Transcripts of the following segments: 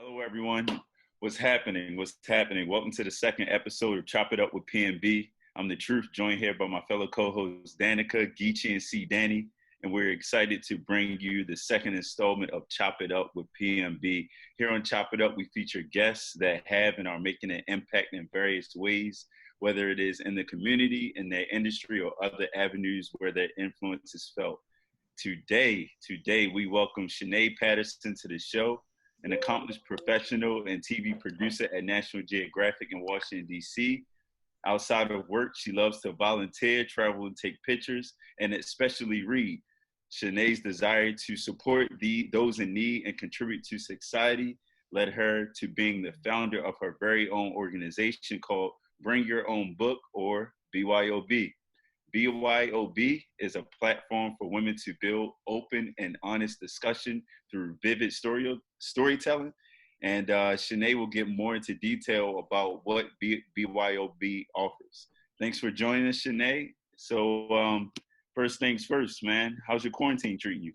Hello, everyone. What's happening? What's happening? Welcome to the second episode of Chop It Up with PMB. I'm The Truth, joined here by my fellow co-hosts Danica, Geechee, and C. Danny, and we're excited to bring you the second installment of Chop It Up with PMB. Here on Chop It Up, we feature guests that have and are making an impact in various ways, whether it is in the community, in their industry, or other avenues where their influence is felt. Today, we welcome Chanee Patterson to the show, an accomplished professional and TV producer at National Geographic in Washington, D.C. Outside of work, she loves to volunteer, travel, and take pictures, and especially read. Chanee's desire to support those in need and contribute to society led her to being the founder of her very own organization called Bring Your Own Book, or BYOB. BYOB is a platform for women to build open and honest discussion through vivid storytelling. And Chanee will get more into detail about what BYOB offers. Thanks for joining us, Chanee. So first things first, man, how's your quarantine treating you?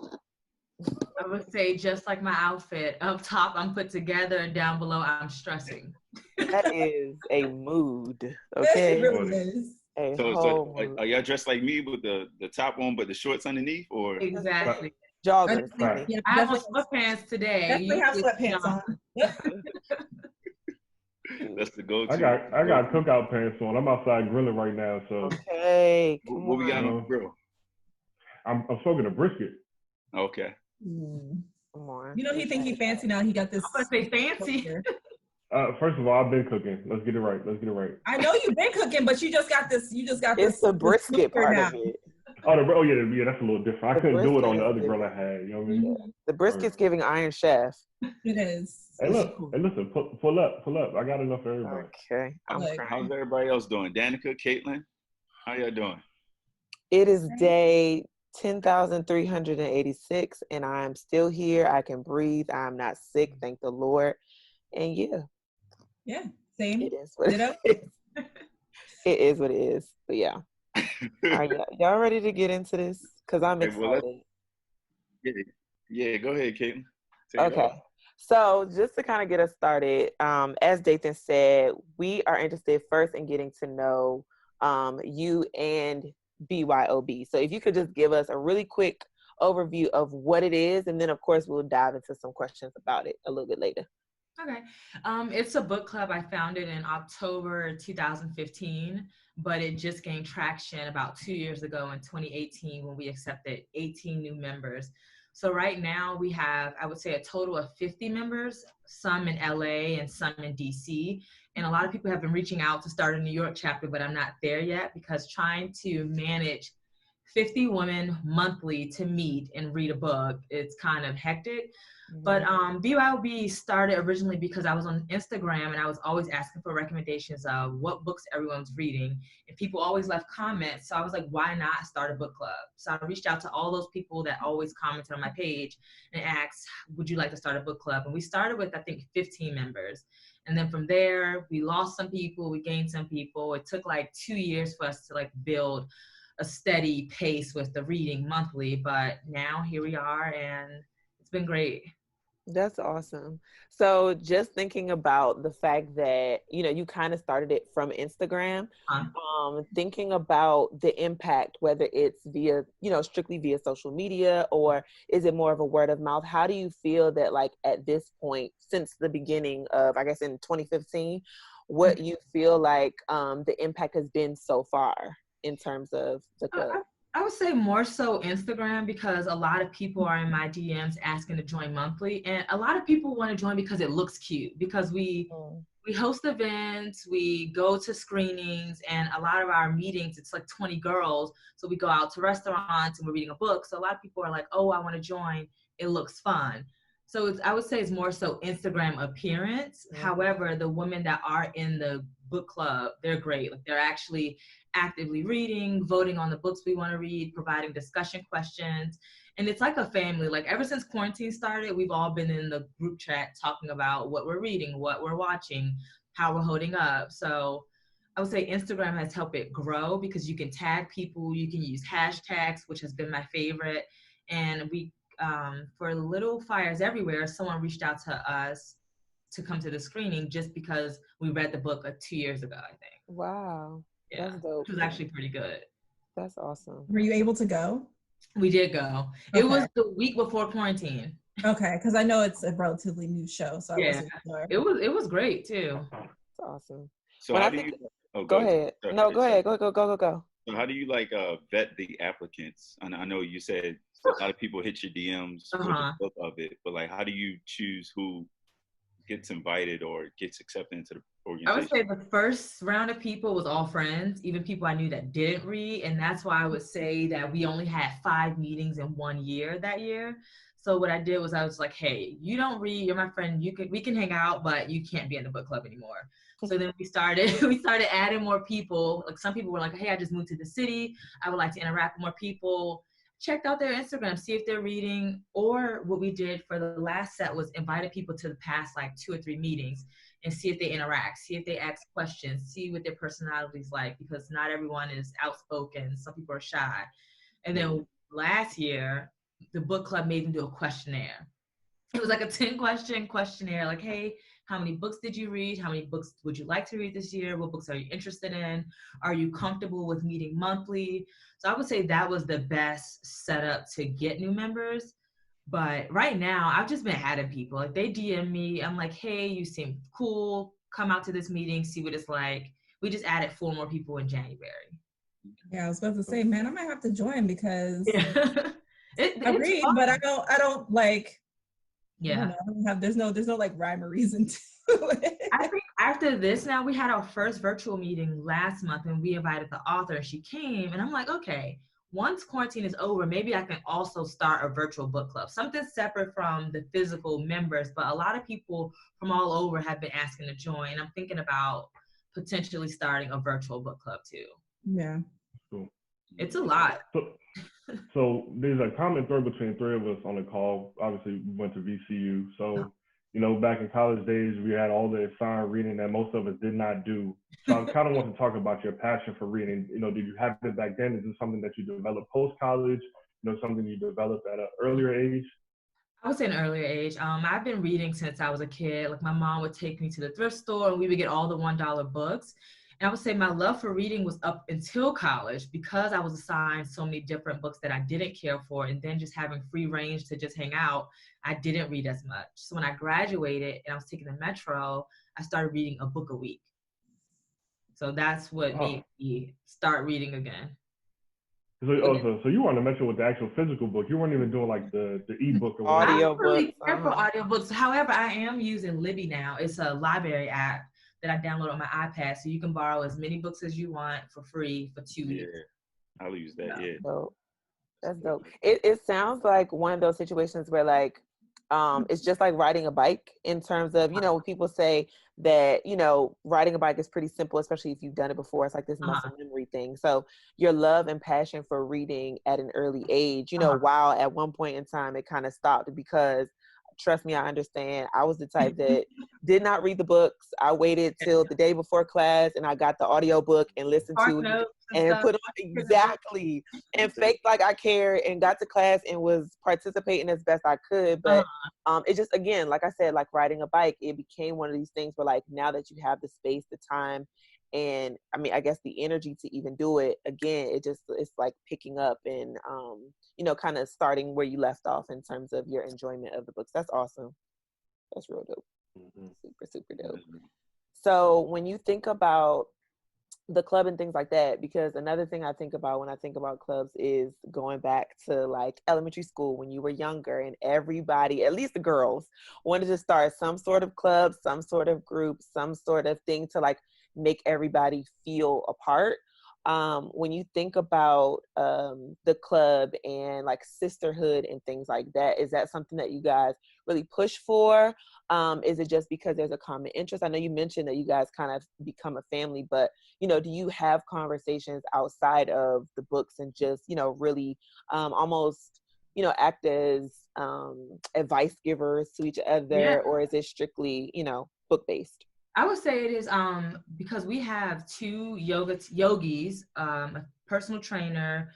I would say just like my outfit, up top I'm put together and down below I'm stressing. That is a mood, okay? It really is. So are y'all dressed like me with the top on but the shorts underneath, or? Exactly. Joggers. Right. Yeah, I have sweatpants today. Definitely have sweatpants on. That's the go-to. I got cookout pants on. I'm outside grilling right now, so. Okay. What we got on the grill? I'm smoking a brisket. Okay. Come on. You know he think he fancy now. He got this. I'm gonna say fancy. First of all, I've been cooking. Let's get it right. I know you've been cooking, but you just got this. It's the brisket part of it. Oh yeah, that's a little different. I couldn't do it on the other grill I had. You know what I mean? Yeah. The brisket's giving Iron Chef. It is. Hey, look. Hey, listen. Pull up. I got enough for everybody. Okay. How's everybody else doing? Danica, Caitlin, how y'all doing? It is day 10,386, and I'm still here. I can breathe. I'm not sick, thank the Lord. And yeah, same. It is what it is. It is what it is. But yeah. Are y'all ready to get into this? Because I'm excited. Yeah, go ahead, Caitlin. Okay. So just to kind of get us started, as Dathan said, we are interested first in getting to know you and BYOB. So if you could just give us a really quick overview of what it is, and then of course we'll dive into some questions about it a little bit later. Okay. It's a book club. I founded in October 2015, but it just gained traction about 2 years ago in 2018 when we accepted 18 new members. So right now we have, I would say, a total of 50 members, some in LA and some in DC. And a lot of people have been reaching out to start a New York chapter, but I'm not there yet because trying to manage 50 women monthly to meet and read a book, it's kind of hectic. But BYOB started originally because I was on Instagram and I was always asking for recommendations of what books everyone's reading. And people always left comments. So I was like, why not start a book club? So I reached out to all those people that always commented on my page and asked, would you like to start a book club? And we started with, I think, 15 members. And then from there, we lost some people, we gained some people. It took like 2 years for us to like build a steady pace with the reading monthly. But now here we are and it's been great. That's awesome. So just thinking about the fact that, you kind of started it from Instagram, thinking about the impact, whether it's via, strictly via social media, or is it more of a word of mouth? How do you feel that like at this point, since the beginning of, I guess in 2015, what you feel like the impact has been so far in terms of the club? I would say more so Instagram, because a lot of people are in my DMs asking to join monthly, and a lot of people want to join because it looks cute, because we host events, we go to screenings, and a lot of our meetings, it's like 20 girls, so we go out to restaurants and we're reading a book, so a lot of people are like, oh, I want to join, it looks fun. So I would say it's more so Instagram appearance. However, the women that are in the book club, they're great. Like, they're actually actively reading, voting on the books we want to read, providing discussion questions. And it's like a family. Like, ever since quarantine started, we've all been in the group chat talking about what we're reading, what we're watching, how we're holding up. So I would say Instagram has helped it grow because you can tag people, you can use hashtags, which has been my favorite. And we, for Little Fires Everywhere, someone reached out to us to come to the screening just because we read the book 2 years ago, I think. Wow. Yeah, That's dope. which was actually pretty good. That's awesome. Were you able to go? We did go. Okay. It was the week before quarantine. Okay, because I know it's a relatively new show, so I wasn't sure. It was great too. That's awesome. So When how I do think, you? Oh, go ahead. No, go ahead. Go. So how do you like vet the applicants? And I know you said a lot of people hit your DMs with the book of it, but like, how do you choose who gets invited or gets accepted into the organization? I would say the first round of people was all friends, even people I knew that didn't read, and that's why I would say that we only had 5 meetings in 1 year that year. So what I did was I was like, hey, you don't read, you're my friend, we can hang out, but you can't be in the book club anymore. So then we started adding more people. Like some people were like, hey, I just moved to the city. I would like to interact with more people. Checked out their Instagram, see if they're reading. Or what we did for the last set was invited people to the past like 2 or 3 meetings and see if they interact, see if they ask questions, see what their personality's like, because not everyone is outspoken. Some people are shy. And then last year, the book club made them do a questionnaire. It was like a 10-question questionnaire, like, hey, how many books did you read? How many books would you like to read this year? What books are you interested in? Are you comfortable with meeting monthly? So I would say that was the best setup to get new members. But right now, I've just been adding people. Like they DM me, I'm like, hey, you seem cool. Come out to this meeting, see what it's like. We just added 4 more people in January. Yeah, I was about to say, man, I might have to join because I read, fun. but I don't like. Yeah. I don't have. There's no like rhyme or reason to it. I think after this, now we had our first virtual meeting last month, and we invited the author, and she came, and I'm like, okay, once quarantine is over, maybe I can also start a virtual book club, something separate from the physical members. But a lot of people from all over have been asking to join. I'm thinking about potentially starting a virtual book club too. Yeah. Cool. It's a lot. So there's a common thread between 3 of us on the call. Obviously, we went to VCU. So, you know, back in college days, we had all the assigned reading that most of us did not do. So I kind of want to talk about your passion for reading. You know, did you have it back then? Is it something that you developed post-college? You know, something you developed at an earlier age? I would say an earlier age. I've been reading since I was a kid. Like my mom would take me to the thrift store and we would get all the $1 books. And I would say my love for reading was up until college because I was assigned so many different books that I didn't care for. And then just having free range to just hang out, I didn't read as much. So when I graduated and I was taking the Metro, I started reading a book a week. So that's what made me start reading again. So you were on the Metro with the actual physical book. You weren't even doing like the ebook or whatever. Audio I don't really books. care for audiobooks. However, I am using Libby now. It's a library app that I download on my iPad, so you can borrow as many books as you want for free for 2 weeks. Yeah, I'll use that. Yeah. Dope. That's dope. It sounds like one of those situations where like it's just like riding a bike in terms of, you know, when people say that, you know, riding a bike is pretty simple, especially if you've done it before. It's like this muscle memory thing. So your love and passion for reading at an early age, you know, while at one point in time it kind of stopped because trust me, I understand. I was the type that did not read the books. I waited till the day before class and I got the audio book and listened to it and put on exactly and faked like I cared and got to class and was participating as best I could. But it just, again, like I said, like riding a bike, it became one of these things where like now that you have the space, the time, and I mean, I guess the energy to even do it again, it's like picking up and, you know, kind of starting where you left off in terms of your enjoyment of the books. That's awesome. That's real dope. Super, super dope. So when you think about the club and things like that, because another thing I think about when I think about clubs is going back to like elementary school when you were younger and everybody, at least the girls, wanted to start some sort of club, some sort of group, some sort of thing to like make everybody feel a part. When you think about the club and like sisterhood and things like that, is that something that you guys really push for? Is it just because there's a common interest? I know you mentioned that you guys kind of become a family, but, you know, do you have conversations outside of the books and just, you know, really almost, you know, act as advice givers to each other, or is it strictly, you know, book-based? I would say it is because we have 2 yogis, a personal trainer,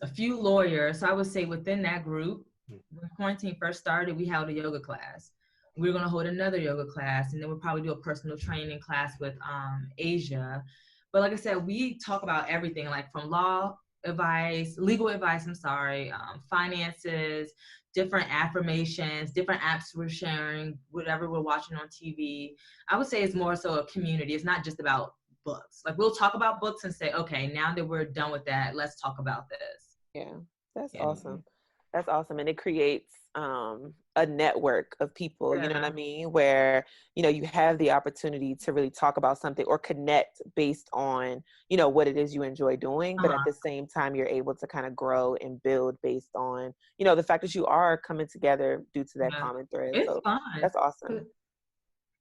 a few lawyers. So I would say within that group, when quarantine first started, we held a yoga class. we're going to hold another yoga class, and then we'll probably do a personal training class with Asia. But like I said, we talk about everything, like from legal advice, finances, different affirmations, different apps we're sharing, whatever we're watching on TV. I would say it's more so a community. It's not just about books. Like, we'll talk about books and say, okay, now that we're done with that, let's talk about this. Yeah, that's awesome. That's awesome. And it creates a network of people, you know what I mean? Where, you know, you have the opportunity to really talk about something or connect based on, you know, what it is you enjoy doing. But at the same time, you're able to kind of grow and build based on, you know, the fact that you are coming together due to that common thread. It's so fun. That's awesome.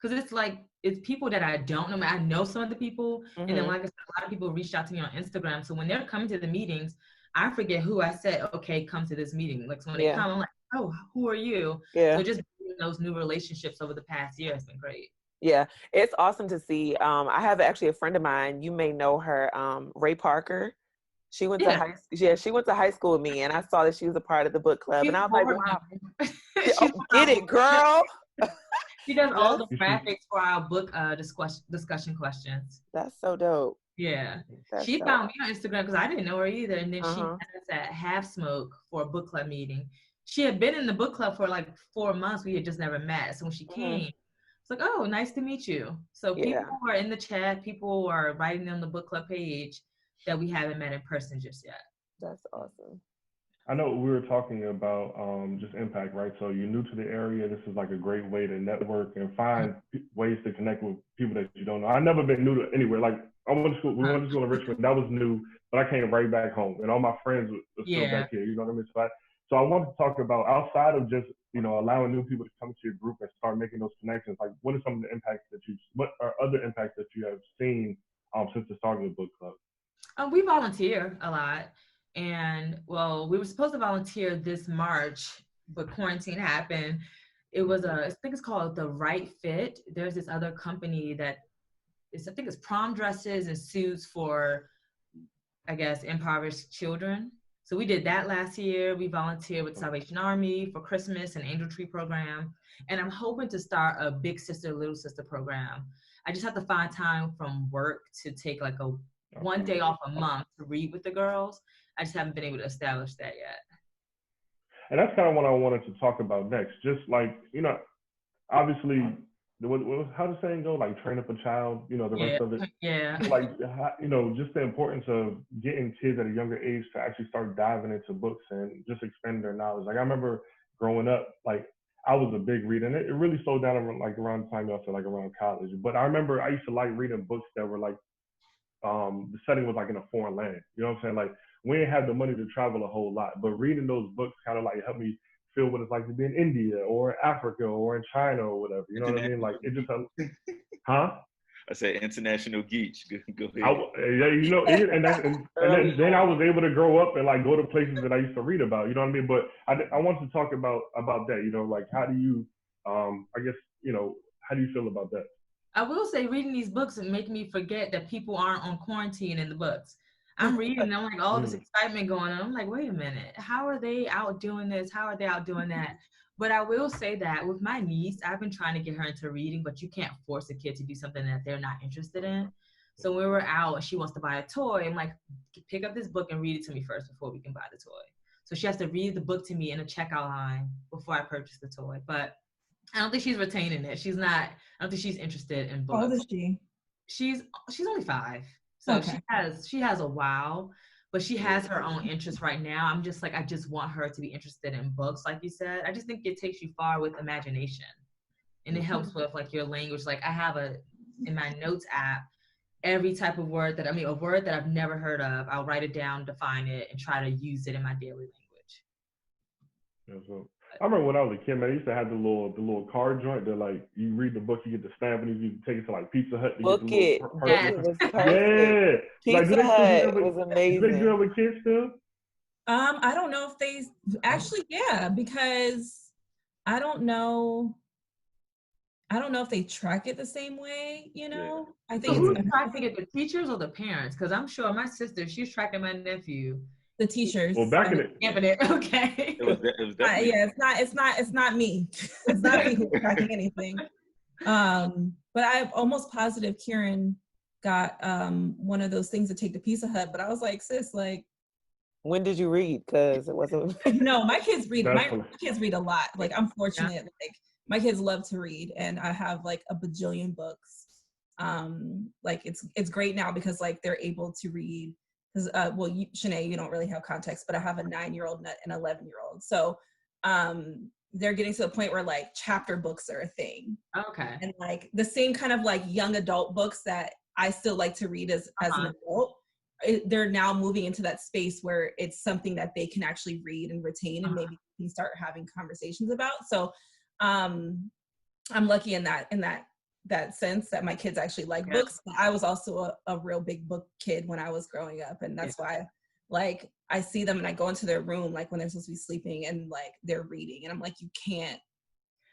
Because it's like, it's people that I don't know. I know some of the people. And then, like I said, a lot of people reached out to me on Instagram. So when they're coming to the meetings, I forget who I said, okay, come to this meeting. Like, so when they come, I'm like, oh, who are you? So just building those new relationships over the past year has been great. Yeah, it's awesome to see. I have actually a friend of mine, you may know her, Ray Parker. She went to she went to high school with me, and I saw that she was a part of the book club. And I was like, wow. Get it, girl. She does all the graphics for our book discussion questions. That's so dope. Yeah. She found me on Instagram because I didn't know her either. And then she met us at Half Smoke for a book club meeting. She had been in the book club for like 4 months. We had just never met. So when she came, it's like, oh, nice to meet you. So people are in the chat. People are writing on the book club page that we haven't met in person just yet. That's awesome. I know we were talking about just impact, right? So you're new to the area. This is like a great way to network and find ways to connect with people that you don't know. I've never been new to anywhere. Like, we went to school in Richmond. That was new, but I came right back home, and all my friends were still back here. You know what I mean? So I want to talk about, outside of just, you know, allowing new people to come to your group and start making those connections. Like, what are some of the impacts what are other impacts that you have seen since the start of the book club? We volunteer a lot. And well, we were supposed to volunteer this March, but quarantine happened. It was I think it's called The Right Fit. There's this other company that I think it's prom dresses and suits for, I guess, impoverished children. So we did that last year. We volunteered with Salvation Army for Christmas and Angel Tree program. And I'm hoping to start a Big Sister, Little Sister program. I just have to find time from work to take like one day off a month to read with the girls. I just haven't been able to establish that yet. And that's kind of what I wanted to talk about next. Just like, you know, obviously, how does the saying go? Like, train up a child, you know, the rest of it. Yeah. Like, you know, just the importance of getting kids at a younger age to actually start diving into books and just expand their knowledge. Like, I remember growing up, like, I was a big reader, and it really slowed down around the time y'all said, like, around college. But I remember I used to like reading books that were like, the setting was like in a foreign land. You know what I'm saying? Like, we didn't have the money to travel a whole lot, but reading those books kind of like helped me feel what it's like to be in India or Africa or in China or whatever. You know what I mean? Like, it just, huh? I said international geeks. Go ahead. You know, and then I was able to grow up and like go to places that I used to read about. You know what I mean? But I want to talk about that. You know, like, how do you, I guess, you know, how do you feel about that? I will say, reading these books and make me forget that people aren't on quarantine in the books. I'm reading, I'm like, all this excitement going on. I'm like, wait a minute, how are they out doing this? How are they out doing that? But I will say that with my niece, I've been trying to get her into reading, but you can't force a kid to do something that they're not interested in. So when we're out and she wants to buy a toy, I'm like, pick up this book and read it to me first before we can buy the toy. So she has to read the book to me in a checkout line before I purchase the toy. But I don't think she's retaining it. I don't think she's interested in books. How old is she? She's only 5. So she has a while, but she has her own interests right now. I'm just like, I just want her to be interested in books, like you said. I just think it takes you far with imagination. And it helps with like your language. Like, I have in my notes app, every type of word a word that I've never heard of, I'll write it down, define it, and try to use it in my daily language. Yeah, so I remember when I was a kid, man, I used to have the little card joint that, like, you read the book, you get the stamp, and you take it to like Pizza Hut. Book it. That was perfect. Yeah. Pizza Hut was amazing. Do they do that with kids still? I don't know if they actually, because I don't know if they track it the same way, you know. I think who's tracking it, the teachers or the parents? Because I'm sure my sister, she's tracking my nephew, The t-shirts. Well, back in the Okay. It was definitely. Yeah, it's not me. It's not me who's tracking anything. But I'm almost positive Kieran got one of those things to take to Pizza Hut, but I was like, sis, like, when did you read? Because it wasn't. no, my kids read. My Definitely. kids read a lot. Like, I'm fortunate. Like, my kids love to read, and I have like a bajillion books. Like it's great now because like they're able to read. Because well, Chaneé, you don't really have context, but I have a 9-year-old and an 11-year-old. So they're getting to the point where like chapter books are a thing. Okay. And like the same kind of like young adult books that I still like to read as an adult, they're now moving into that space where it's something that they can actually read and retain and maybe can start having conversations about. So I'm lucky in that sense that my kids actually like books. But I was also a real big book kid when I was growing up, and that's why like I see them and I go into their room like when they're supposed to be sleeping and like they're reading, and I'm like, you can't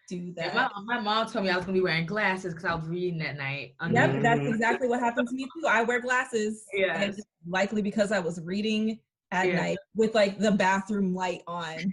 do that. My mom told me I was gonna be wearing glasses because I was reading that night. Yep, that's exactly what happened to me too. I wear glasses, and it's likely because I was reading at night with like the bathroom light on,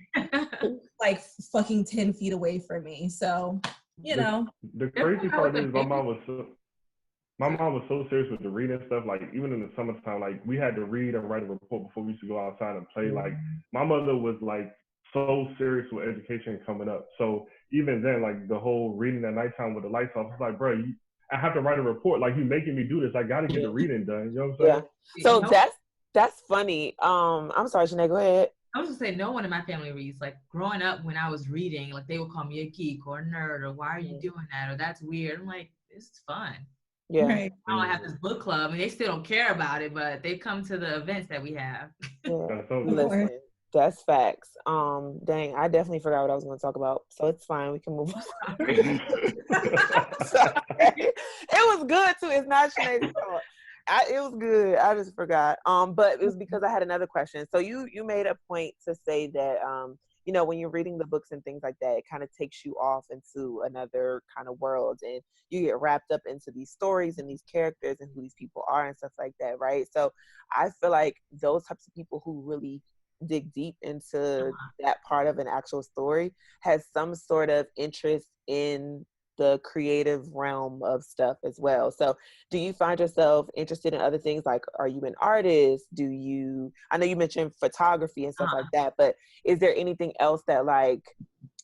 like fucking 10 feet away from me. So you know, the crazy part is my mom was so serious with the reading stuff. Like even in the summertime, like we had to read and write a report before we used to go outside and play. Like my mother was like so serious with education coming up. So even then, like the whole reading at nighttime with the lights off, it's like, bro, I have to write a report. Like you making me do this. I got to get the reading done. You know what I'm saying? Yeah. So that's funny. I'm sorry, Chaneé, go ahead. I was just saying, no one in my family reads. Like growing up, when I was reading, like they would call me a geek or a nerd or why are you doing that or that's weird. I'm like, this is fun. Yeah. Right. Now I have this book club, and they still don't care about it, but they come to the events that we have. Yeah. Listen, that's facts. Dang, I definitely forgot what I was going to talk about, so it's fine. We can move on. Sorry. It was good too. It's not Chaneé's fault. It was good. I just forgot. But it was because I had another question. So you made a point to say that you know, when you're reading the books and things like that, it kind of takes you off into another kind of world, and you get wrapped up into these stories and these characters and who these people are and stuff like that, right? So I feel like those types of people who really dig deep into that part of an actual story has some sort of interest in the creative realm of stuff as well. So do you find yourself interested in other things? Like, are you an artist? I know you mentioned photography and stuff like that, but is there anything else that like,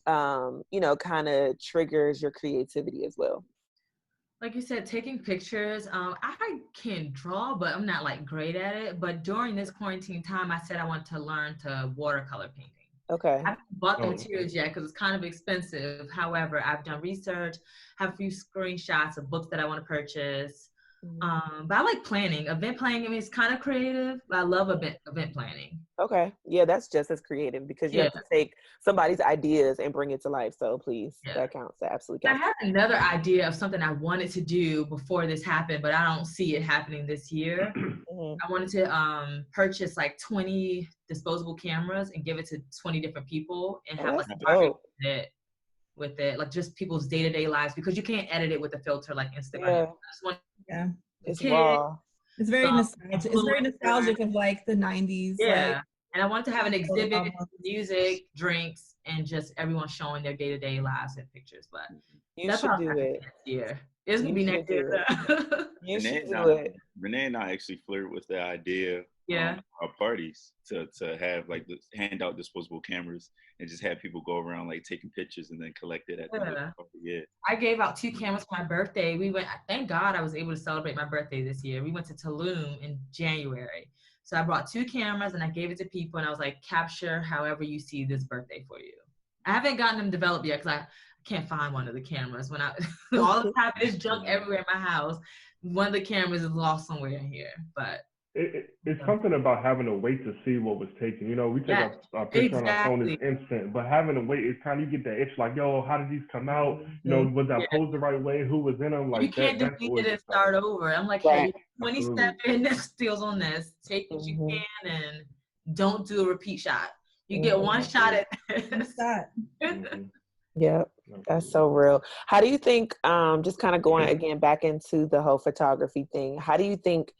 you know, kind of triggers your creativity as well? Like you said, taking pictures. I can draw, but I'm not like great at it. But during this quarantine time, I said I want to learn to watercolor painting. Okay. I haven't bought the materials yet because it's kind of expensive. However, I've done research, have a few screenshots of books that I want to purchase. But I like planning. Event planning, I mean, it's kind of creative, but I love event planning. Okay. Yeah, that's just as creative because you have to take somebody's ideas and bring it to life. So please, that counts. That absolutely counts. I had another idea of something I wanted to do before this happened, but I don't see it happening this year. I wanted to purchase like 20 disposable cameras and give it to 20 different people and have like a with it, like just people's day-to-day lives, because you can't edit it with a filter like Instagram. It's raw. It's very nostalgic. It's very nostalgic of like the 90s. Yeah. And I wanted to have an exhibit, music, drinks, and just everyone showing their day-to-day lives and pictures. But you should do it next year. It's gonna be next year. You should do it. Renee and I actually flirt with the idea our parties to have like hand out disposable cameras and just have people go around like taking pictures and then collect it at the end of the party. I gave out 2 cameras for my birthday. Thank God I was able to celebrate my birthday this year. We went to Tulum in January. So I brought 2 cameras and I gave it to people and I was like, capture however you see this birthday for you. I haven't gotten them developed yet because I can't find one of the cameras. When all the time there's junk everywhere in my house. One of the cameras is lost somewhere in here, but it's something about having to wait to see what was taken. You know, we take our picture on our phone is instant, but having to wait, it's kind of you get that itch like, yo, how did these come out? You know, was I posed the right way? Who was in them? Like you can't delete it and start over. I'm like, hey, 27 steals on this. Take what you can and don't do a repeat shot. You get one shot at this. Yep, that's so real. How do you think, just kind of going again back into the whole photography thing, how do you think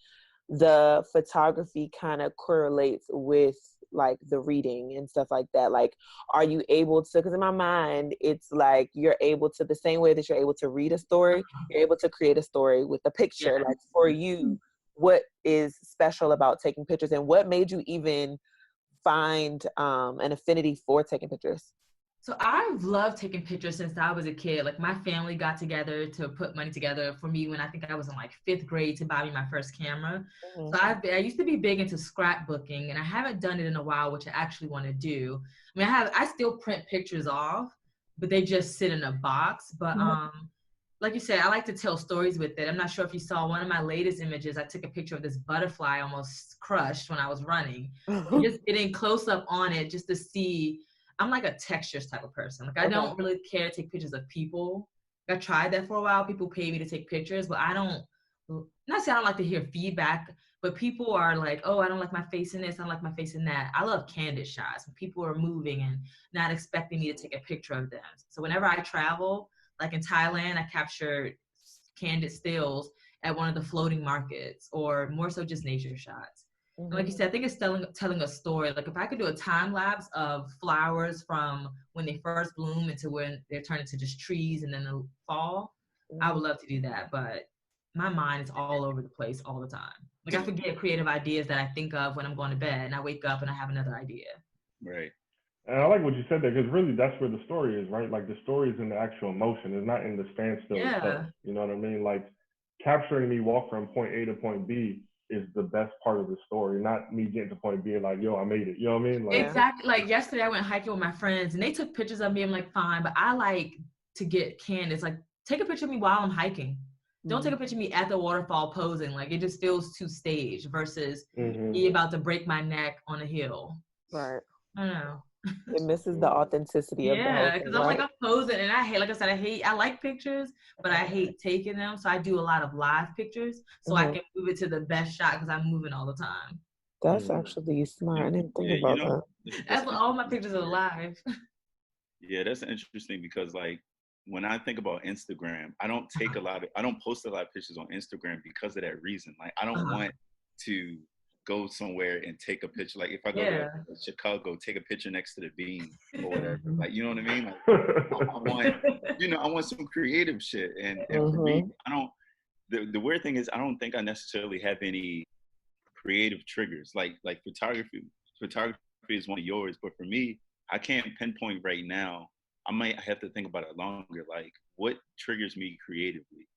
the photography kind of correlates with like the reading and stuff like that? Like, are you able to, because in my mind, it's like you're able to, the same way that you're able to read a story, you're able to create a story with a picture. Like for you, what is special about taking pictures, and what made you even find an affinity for taking pictures? So I've loved taking pictures since I was a kid. Like my family got together to put money together for me when I think I was in like 5th grade to buy me my first camera. So I used to be big into scrapbooking, and I haven't done it in a while, which I actually want to do. I mean, I still print pictures off, but they just sit in a box. But like you said, I like to tell stories with it. I'm not sure if you saw one of my latest images. I took a picture of this butterfly almost crushed when I was running. Just getting close up on it just to see. I'm like a textures type of person. Like I don't really care to take pictures of people. I tried that for a while. People pay me to take pictures, but I don't, not say I don't like to hear feedback, but people are like, oh, I don't like my face in this, I don't like my face in that. I love candid shots when people are moving and not expecting me to take a picture of them. So whenever I travel, like in Thailand, I captured candid stills at one of the floating markets, or more so just nature shots. And like you said, I think it's telling a story. Like if I could do a time lapse of flowers from when they first bloom into when they're turned into just trees and then the fall, I would love to do that. But my mind is all over the place all the time. Like I forget creative ideas that I think of when I'm going to bed, and I wake up and I have another idea. Right. And I like what you said there, because really that's where the story is, right? Like the story is in the actual emotion. It's not in the standstill itself. You know what I mean? Like capturing me walk from point A to point B is the best part of the story, not me getting to point B and like, yo, I made it. You know what I mean? Like, exactly. Like yesterday I went hiking with my friends and they took pictures of me. I'm like, fine, but I like to get candid. It's like, take a picture of me while I'm hiking. Don't take a picture of me at the waterfall posing. Like it just feels too staged versus me about to break my neck on a hill. Right. I don't know. It misses the authenticity of the whole thing, because I'm like, I'm posing and I hate, like I said, I like pictures, but I hate taking them. So I do a lot of live pictures so I can move it to the best shot because I'm moving all the time. That's actually smart. I didn't think about that. That's what all my pictures are live. Yeah, that's interesting because like when I think about Instagram, I don't post a lot of pictures on Instagram because of that reason. Like I don't want to go somewhere and take a picture. Like if I go to Chicago, take a picture next to the bean or whatever. Like, you know what I mean? Like, I want some creative shit. And for me, the weird thing is I don't think I necessarily have any creative triggers. Like photography is one of yours, but for me, I can't pinpoint right now. I might have to think about it longer. Like what triggers me creatively,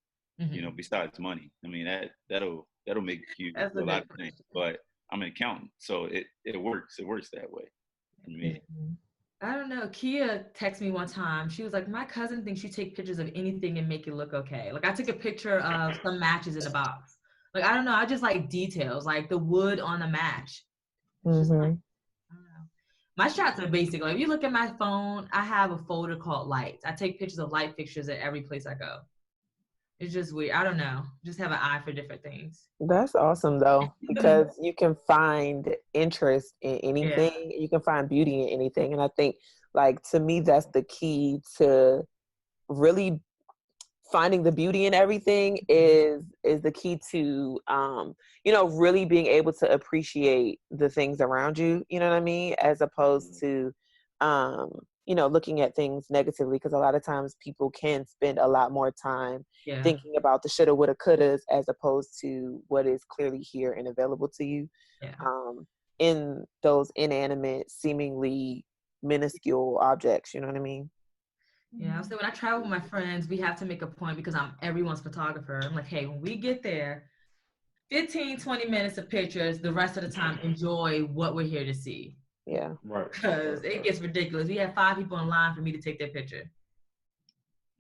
besides money. I mean, that'll make you a lot of things, but I'm an accountant, so it works. It works that way for me. I don't know. Kia texted me one time. She was like, my cousin thinks you take pictures of anything and make it look okay. Like I took a picture of some matches in a box. Like, I don't know. I just like details, like the wood on the match. Just like, I don't know. My shots are basic. Like if you look at my phone, I have a folder called lights. I take pictures of light fixtures at every place I go. It's just weird. I don't know. Just have an eye for different things. That's awesome though, because you can find interest in anything. You can find beauty in anything. And I think like, to me, that's the key to really finding the beauty in everything is the key to, really being able to appreciate the things around you, you know what I mean? As opposed to, looking at things negatively, because a lot of times people can spend a lot more time thinking about the shoulda, woulda, couldas as opposed to what is clearly here and available to you in those inanimate, seemingly minuscule objects, you know what I mean? Yeah, so when I travel with my friends, we have to make a point because I'm everyone's photographer. I'm like, hey, when we get there, 15, 20 minutes of pictures, the rest of the time, enjoy what we're here to see. Yeah. Right. Because it gets ridiculous. We have 5 people in line for me to take their picture.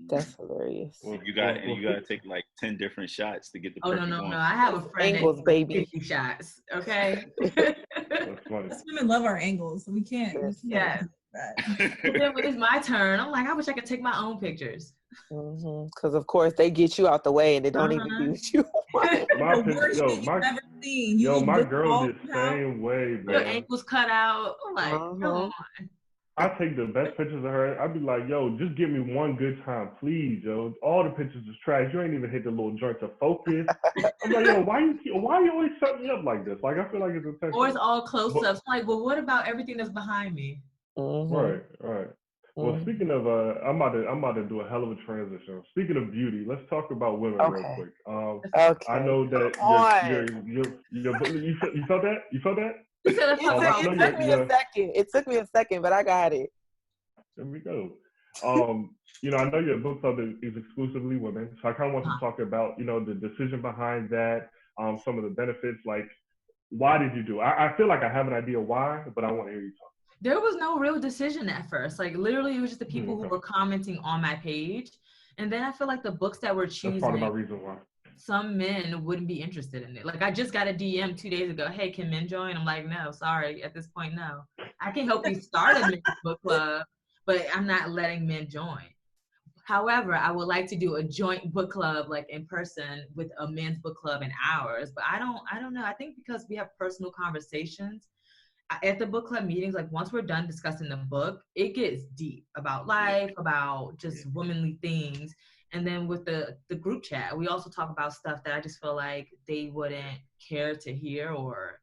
That's hilarious. Well, you got to take like 10 different shots to get the perfect no. one. I have a friend angles, baby. 50 shots. Okay. That's funny. Women love our angles, so we can't. Yeah. But then when it's my turn, I'm like, I wish I could take my own pictures. Because of course they get you out the way and they don't even do what you want. My girl did the same way, bro. Your ankles cut out. I'm like, come on. I take the best pictures of her. I'd be like, yo, just give me one good time, please, yo. All the pictures is trash. You ain't even hit the little joint to focus. I'm like, yo, why you always set me up like this? Like, I feel like it's intentional. Or it's all close-ups. Like, well, what about everything that's behind me? Right. Well, speaking of, I'm about to do a hell of a transition. Speaking of beauty, let's talk about women real quick. I know that you felt that? You felt that? It took me a second, but I got it. There we go. I know your book club is exclusively women, so I kind of want to talk about, the decision behind that, some of the benefits. Like, why did you do it? I feel like I have an idea why, but I want to hear you talk. There was no real decision at first. Like, literally, it was just the people who were commenting on my page. And then I feel like the books that were choosing, that's part of my reason why. Some men wouldn't be interested in it. Like, I just got a DM 2 days ago, hey, can men join? I'm like, no, sorry. At this point, no. I can help you start a men's book club, but I'm not letting men join. However, I would like to do a joint book club, like in person, with a men's book club in ours. But I don't know. I think because we have personal conversations at the book club meetings, like once we're done discussing the book, it gets deep about life, about just womanly things. And then with the group chat, we also talk about stuff that I just feel like they wouldn't care to hear or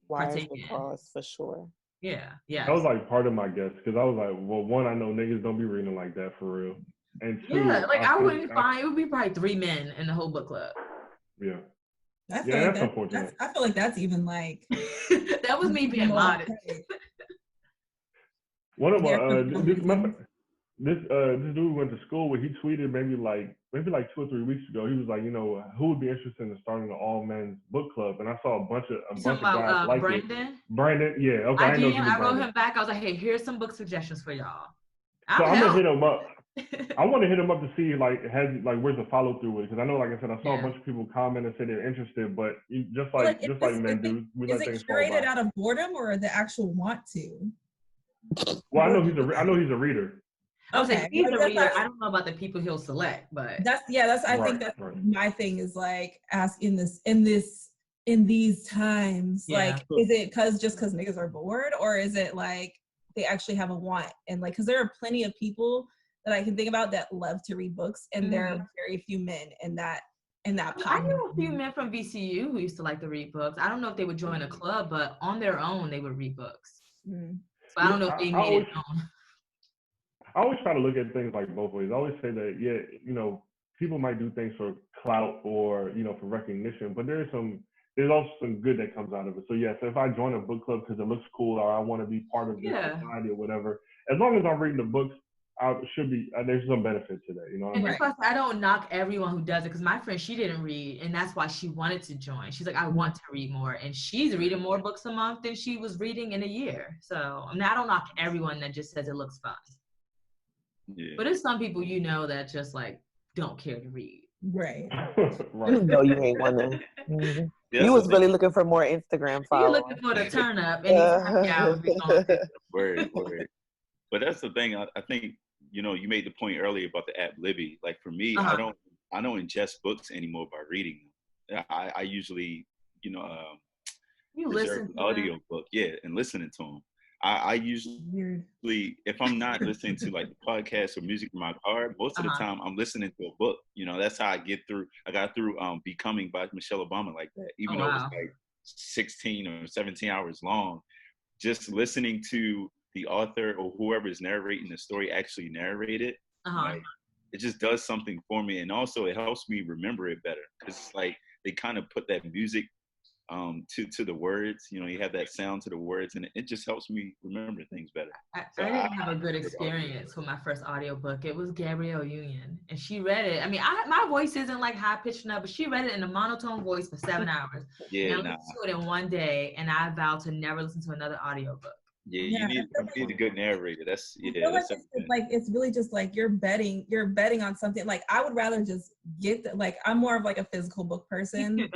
partake in. For sure. Yeah. That was like part of my guess, because I was like, well, one, I know niggas don't be reading like that for real. And two, I wouldn't find, it would be probably 3 men in the whole book club. Yeah. That's unfortunate. I feel like that's even like that was me being modest. One of my this dude went to school with. He tweeted maybe like 2 or 3 weeks ago. He was like, who would be interested in starting an all men's book club? And I saw a bunch of guys like Brandon. Brandon, yeah, okay. I wrote him back. I was like, hey, here's some book suggestions for y'all. So I'm gonna hit him up. I want to hit him up to see where's the follow through with it, because I know, like I said, I saw a bunch of people comment and say they're interested, but just like men do, we let things fall by. Is it curated out of boredom or the actual want to? Well, I know he's a reader. I was like, he's a reader. I don't know about the people he'll select, but I think that's my thing is like ask in these times, like, is it just because niggas are bored, or is it like they actually have a want? And like, because there are plenty of people that I can think about that love to read books, and there are very few men in that I knew a few men from VCU who used to like to read books. I don't know if they would join a club, but on their own they would read books. So I don't know if they made it known. I always try to look at things like both ways. I always say that people might do things for clout or for recognition, but there's also some good that comes out of it. So so if I join a book club because it looks cool, or I want to be part of this society or whatever, as long as I'm reading the books, there's some benefit to that, And plus, I don't knock everyone who does it, because my friend, she didn't read, and that's why she wanted to join. She's like, I want to read more, and she's reading more books a month than she was reading in a year. So I don't knock everyone that just says it looks fun. Yeah. But there's some people that just like don't care to read. Right. No, you ain't one of them. Mm-hmm. You was really looking for more Instagram followers. You're looking for the turn up, and word. But that's the thing. I think you made the point earlier about the app Libby. Like for me, I don't ingest books anymore by reading them. I usually you listen to audio book, and listening to them. I usually, if I'm not listening to like the podcast or music in my car, most of the time I'm listening to a book. That's how I get through. I got through Becoming by Michelle Obama like that, even though it was like 16 or 17 hours long. Just listening to the author or whoever is narrating the story actually narrate it, like, it just does something for me. And also it helps me remember it better, because it's like they kind of put that music to the words, you have that sound to the words, and it just helps me remember things better. I didn't have a good experience with my first audiobook. It was Gabrielle Union, and she read it. I mean, my voice isn't like high pitched enough, but she read it in a monotone voice for 7 hours. And I listened to it in one day, and I vowed to never listen to another audiobook. You need a good narrator. That's it's really just like you're betting on something. Like I would rather just I'm more of like a physical book person.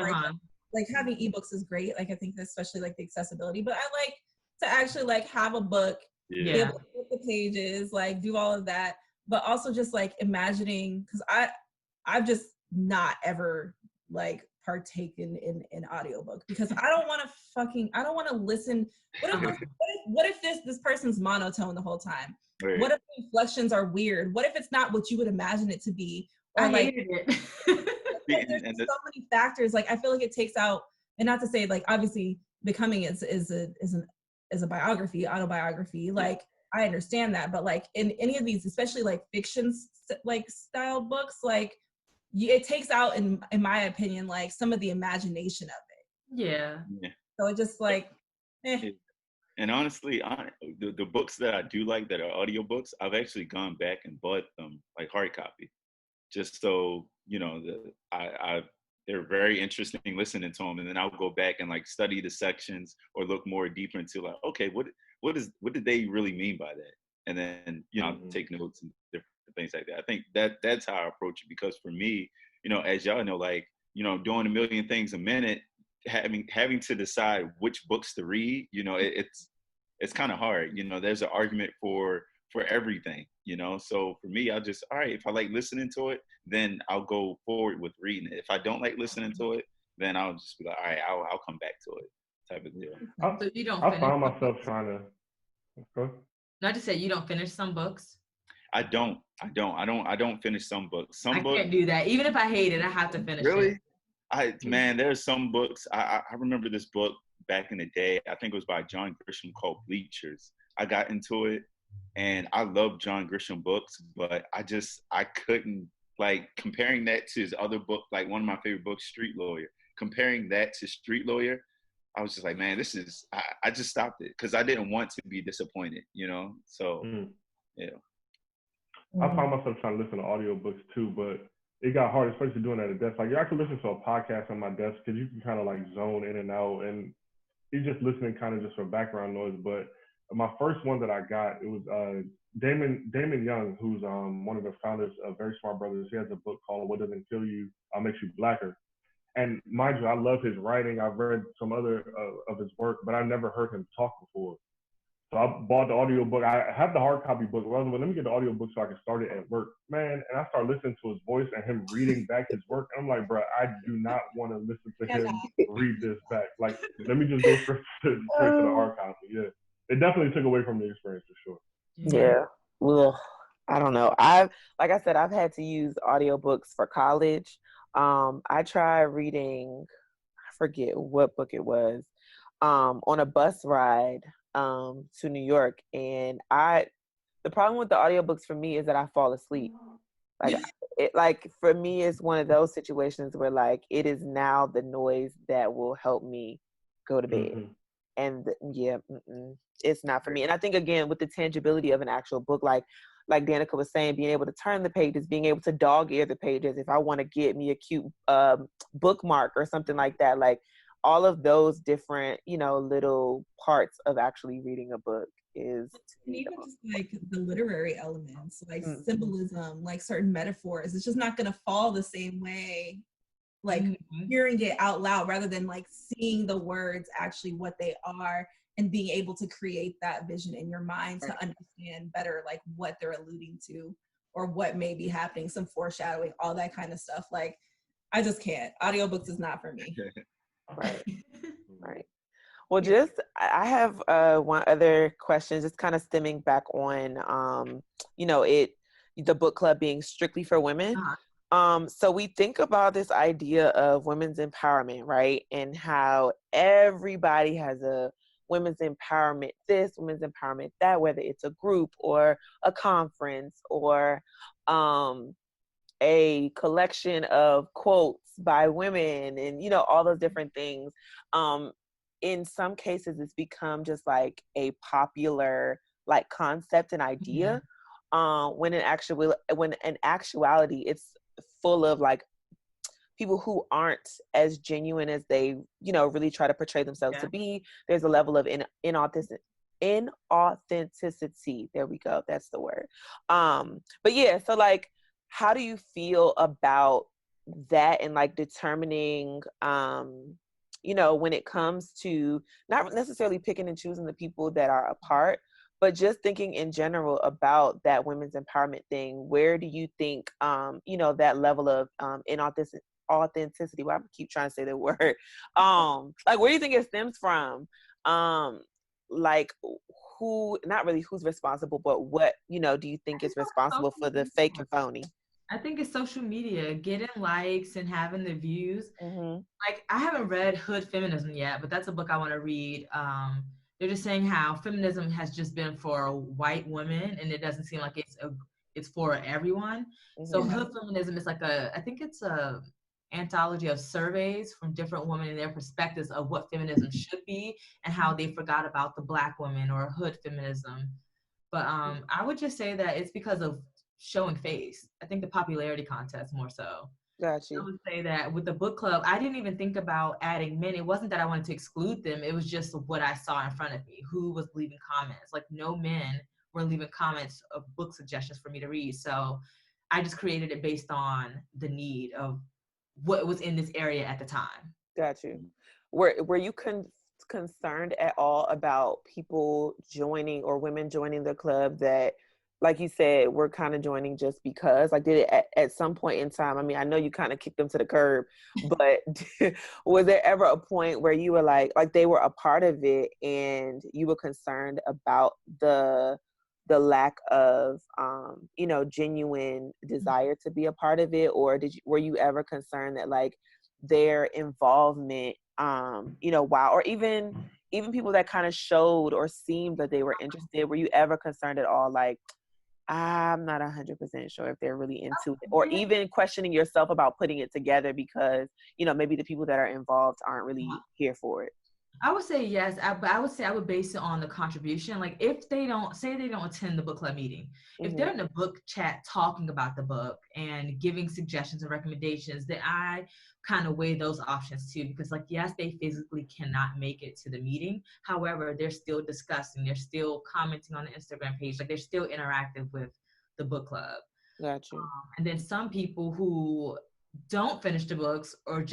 Like having ebooks is great. Like I think especially like the accessibility, but I like to actually like have a book, be able to flip the pages, like do all of that, but also just like imagining, because I've just not ever like partake in audiobook, because I don't want to listen. What if this person's monotone the whole time? Right. What if the inflections are weird? What if it's not what you would imagine it to be? Or I hated it. there's so many factors. Like, I feel like it takes out, and not to say, like, obviously Becoming is a biography, autobiography. Like, I understand that, but like in any of these, especially like fiction like style books, like it takes out, in my opinion, like some of the imagination of it. Yeah. So it just like, And honestly, the books that I do like that are audiobooks, I've actually gone back and bought them like hard copy, just so you know they're very interesting listening to them, and then I'll go back and like study the sections or look more deeper into like, okay, what did they really mean by that, and then I'll take notes and different things like that. I think that's how I approach it, because for me, as y'all know, like doing a million things a minute, having to decide which books to read, it's kind of hard. There's an argument for everything, so for me, I'll just, all right, if I like listening to it, then I'll go forward with reading it. If I don't like listening to it, then I'll just be like, all right, I'll come back to it, type of deal. So you don't I found myself trying to not to say you don't finish some books. I don't finish some books. I can't do that. Even if I hate it, I have to finish it. Man, there's some books. I remember this book back in the day. I think it was by John Grisham, called Bleachers. I got into it, and I love John Grisham books, but I couldn't, like, comparing that to his other book, like one of my favorite books, Street Lawyer. Comparing that to Street Lawyer, I was just like, man, this is. I just stopped it because I didn't want to be disappointed, So, yeah. I found myself trying to listen to audiobooks too, but it got hard, especially doing that at a desk. Like, I could listen to a podcast on my desk because you can kind of like zone in and out, and you're just listening kind of just for background noise. But my first one that I got, it was Damon Young, who's one of the founders of Very Smart Brothers. He has a book called What Doesn't Kill You Makes You Blacker. And mind you, I love his writing. I've read some other of his work, but I never heard him talk before. So I bought the audiobook. I have the hard copy book. Well, let me get the audiobook so I can start it at work. Man, and I started listening to his voice and him reading back his work. I'm like, bro, I do not want to listen to him read this back. Like, let me just go straight to the hard copy. Yeah. It definitely took away from the experience for sure. Yeah. Well, I don't know. Like I said, I've had to use audiobooks for college. I tried reading, I forget what book it was, on a bus ride to New York, and the problem with the audiobooks for me is that I fall asleep. Like for me, it's one of those situations where like it is now the noise that will help me go to bed. And it's not for me. And I think, again, with the tangibility of an actual book, like Danica was saying, being able to turn the pages, being able to dog ear the pages, if I want to get me a cute bookmark or something like that, like all of those different, little parts of actually reading a book is. And even just like the literary elements, like symbolism, like certain metaphors, it's just not going to fall the same way, like hearing it out loud rather than like seeing the words actually what they are and being able to create that vision in your mind to understand better like what they're alluding to or what may be happening, some foreshadowing, all that kind of stuff. Like, I just can't. Audiobooks is not for me. Right. Well, I have one other question, just kind of stemming back on, the book club being strictly for women. So we think about this idea of women's empowerment, right? And how everybody has a women's empowerment this, women's empowerment that, whether it's a group or a conference or a collection of quotes by women and, all those different things. In some cases, it's become just like a popular like concept and idea. When in actuality, it's full of like people who aren't as genuine as they, really try to portray themselves to be. There's a level of inauthenticity. There we go. That's the word. But yeah, so like, how do you feel about that and like determining, when it comes to not necessarily picking and choosing the people that are a part, but just thinking in general about that women's empowerment thing? Where do you think, that level of authenticity. Well, I keep trying to say that word. Like, where do you think it stems from? Like, who, not really who's responsible, but what, do you think is responsible for the fake and phony? I think it's social media, getting likes and having the views. Mm-hmm. Like, I haven't read Hood Feminism yet, but that's a book I want to read. They're just saying how feminism has just been for white women, and it doesn't seem like it's for everyone. Mm-hmm. So Hood Feminism is like I think it's a anthology of surveys from different women and their perspectives of what feminism should be and how they forgot about the Black women or Hood feminism. But I would just say that it's because of showing face. I think the popularity contest more so. Got you. I would say that with the book club, I didn't even think about adding men. It wasn't that I wanted to exclude them. It was just what I saw in front of me, who was leaving comments. Like, no men were leaving comments of book suggestions for me to read. So I just created it based on the need of what was in this area at the time. Got you. Were you concerned at all about people joining or women joining the club that, like you said, we're kind of joining just because? Like, did it at some point in time, I mean, I know you kind of kicked them to the curb, but was there ever a point where you were like they were a part of it and you were concerned about the lack of, genuine desire to be a part of it? Or were you ever concerned that like their involvement, while, or even people that kind of showed or seemed that they were interested, were you ever concerned at all, like, I'm not 100% sure if they're really into it, or even questioning yourself about putting it together because, maybe the people that are involved aren't really here for it? I would say yes, but I would say I would base it on the contribution. Like, if they don't attend the book club meeting, if they're in the book chat talking about the book and giving suggestions and recommendations, then I kind of weigh those options too, because like, yes, they physically cannot make it to the meeting. However, they're still discussing, they're still commenting on the Instagram page, like they're still interactive with the book club. Got you. And then some people who don't finish the books or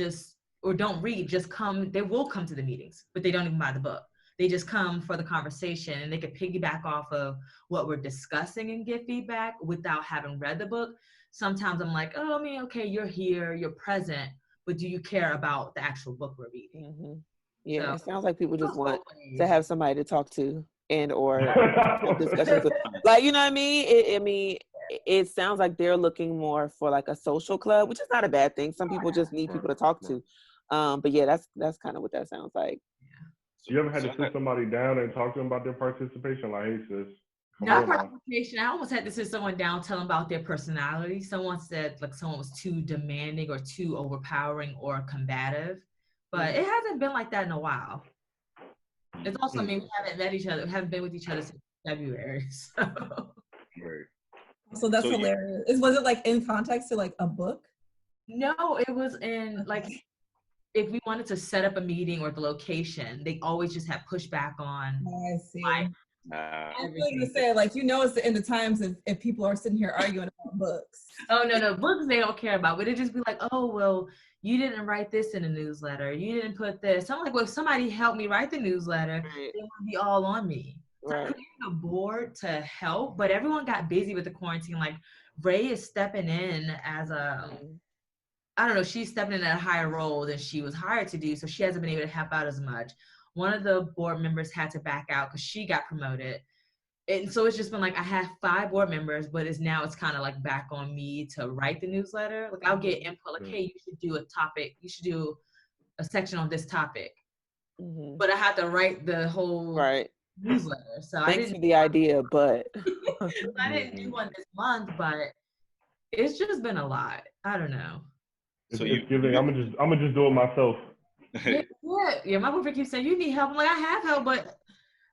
don't read, they will come to the meetings, but they don't even buy the book. They just come for the conversation, and they could piggyback off of what we're discussing and get feedback without having read the book. Sometimes I'm like, oh, I mean, okay, you're here, you're present, but do you care about the actual book we're reading? Mm-hmm. Yeah, So, it sounds like people just want to have somebody to talk to and or discussions with. Like, you know what I mean? It sounds like they're looking more for like a social club, which is not a bad thing. Some people just need people to talk to. But yeah, that's kind of what that sounds like. You ever had to sit somebody down and talk to them about their participation? Like, hey, sis. Not participation. I almost had to sit someone down, tell them about their personality. Someone said like someone was too demanding or too overpowering or combative, but it hasn't been like that in a while. It's also, I mean, we haven't met each other, we haven't been with each other since February. So that's hilarious. Was it like in context to like a book? No, it was in like, if we wanted to set up a meeting or the location, they always just had pushback on. I see. I was going to say, like, it's the end of times if people are sitting here arguing about books. Oh, no, books they don't care about, but it just be like, oh, well, you didn't write this in the newsletter. You didn't put this. I'm like, well, if somebody helped me write the newsletter, they would be all on me. So I created a board to help, but everyone got busy with the quarantine. Like, Ray is stepping in as she's stepping in at a higher role than she was hired to do, so she hasn't been able to help out as much. One of the board members had to back out because she got promoted. And so it's just been like, I have 5 board members, but it's kind of like back on me to write the newsletter. Like, I'll get input, like, hey, you should do a topic, you should do a section on this topic. Mm-hmm. But I had to write the whole newsletter. So Thanks for the idea, but I didn't do one this month, but it's just been a lot. I don't know. So I'm gonna just do it myself. Yeah. My boyfriend keeps saying you need help. I'm like, I have help, but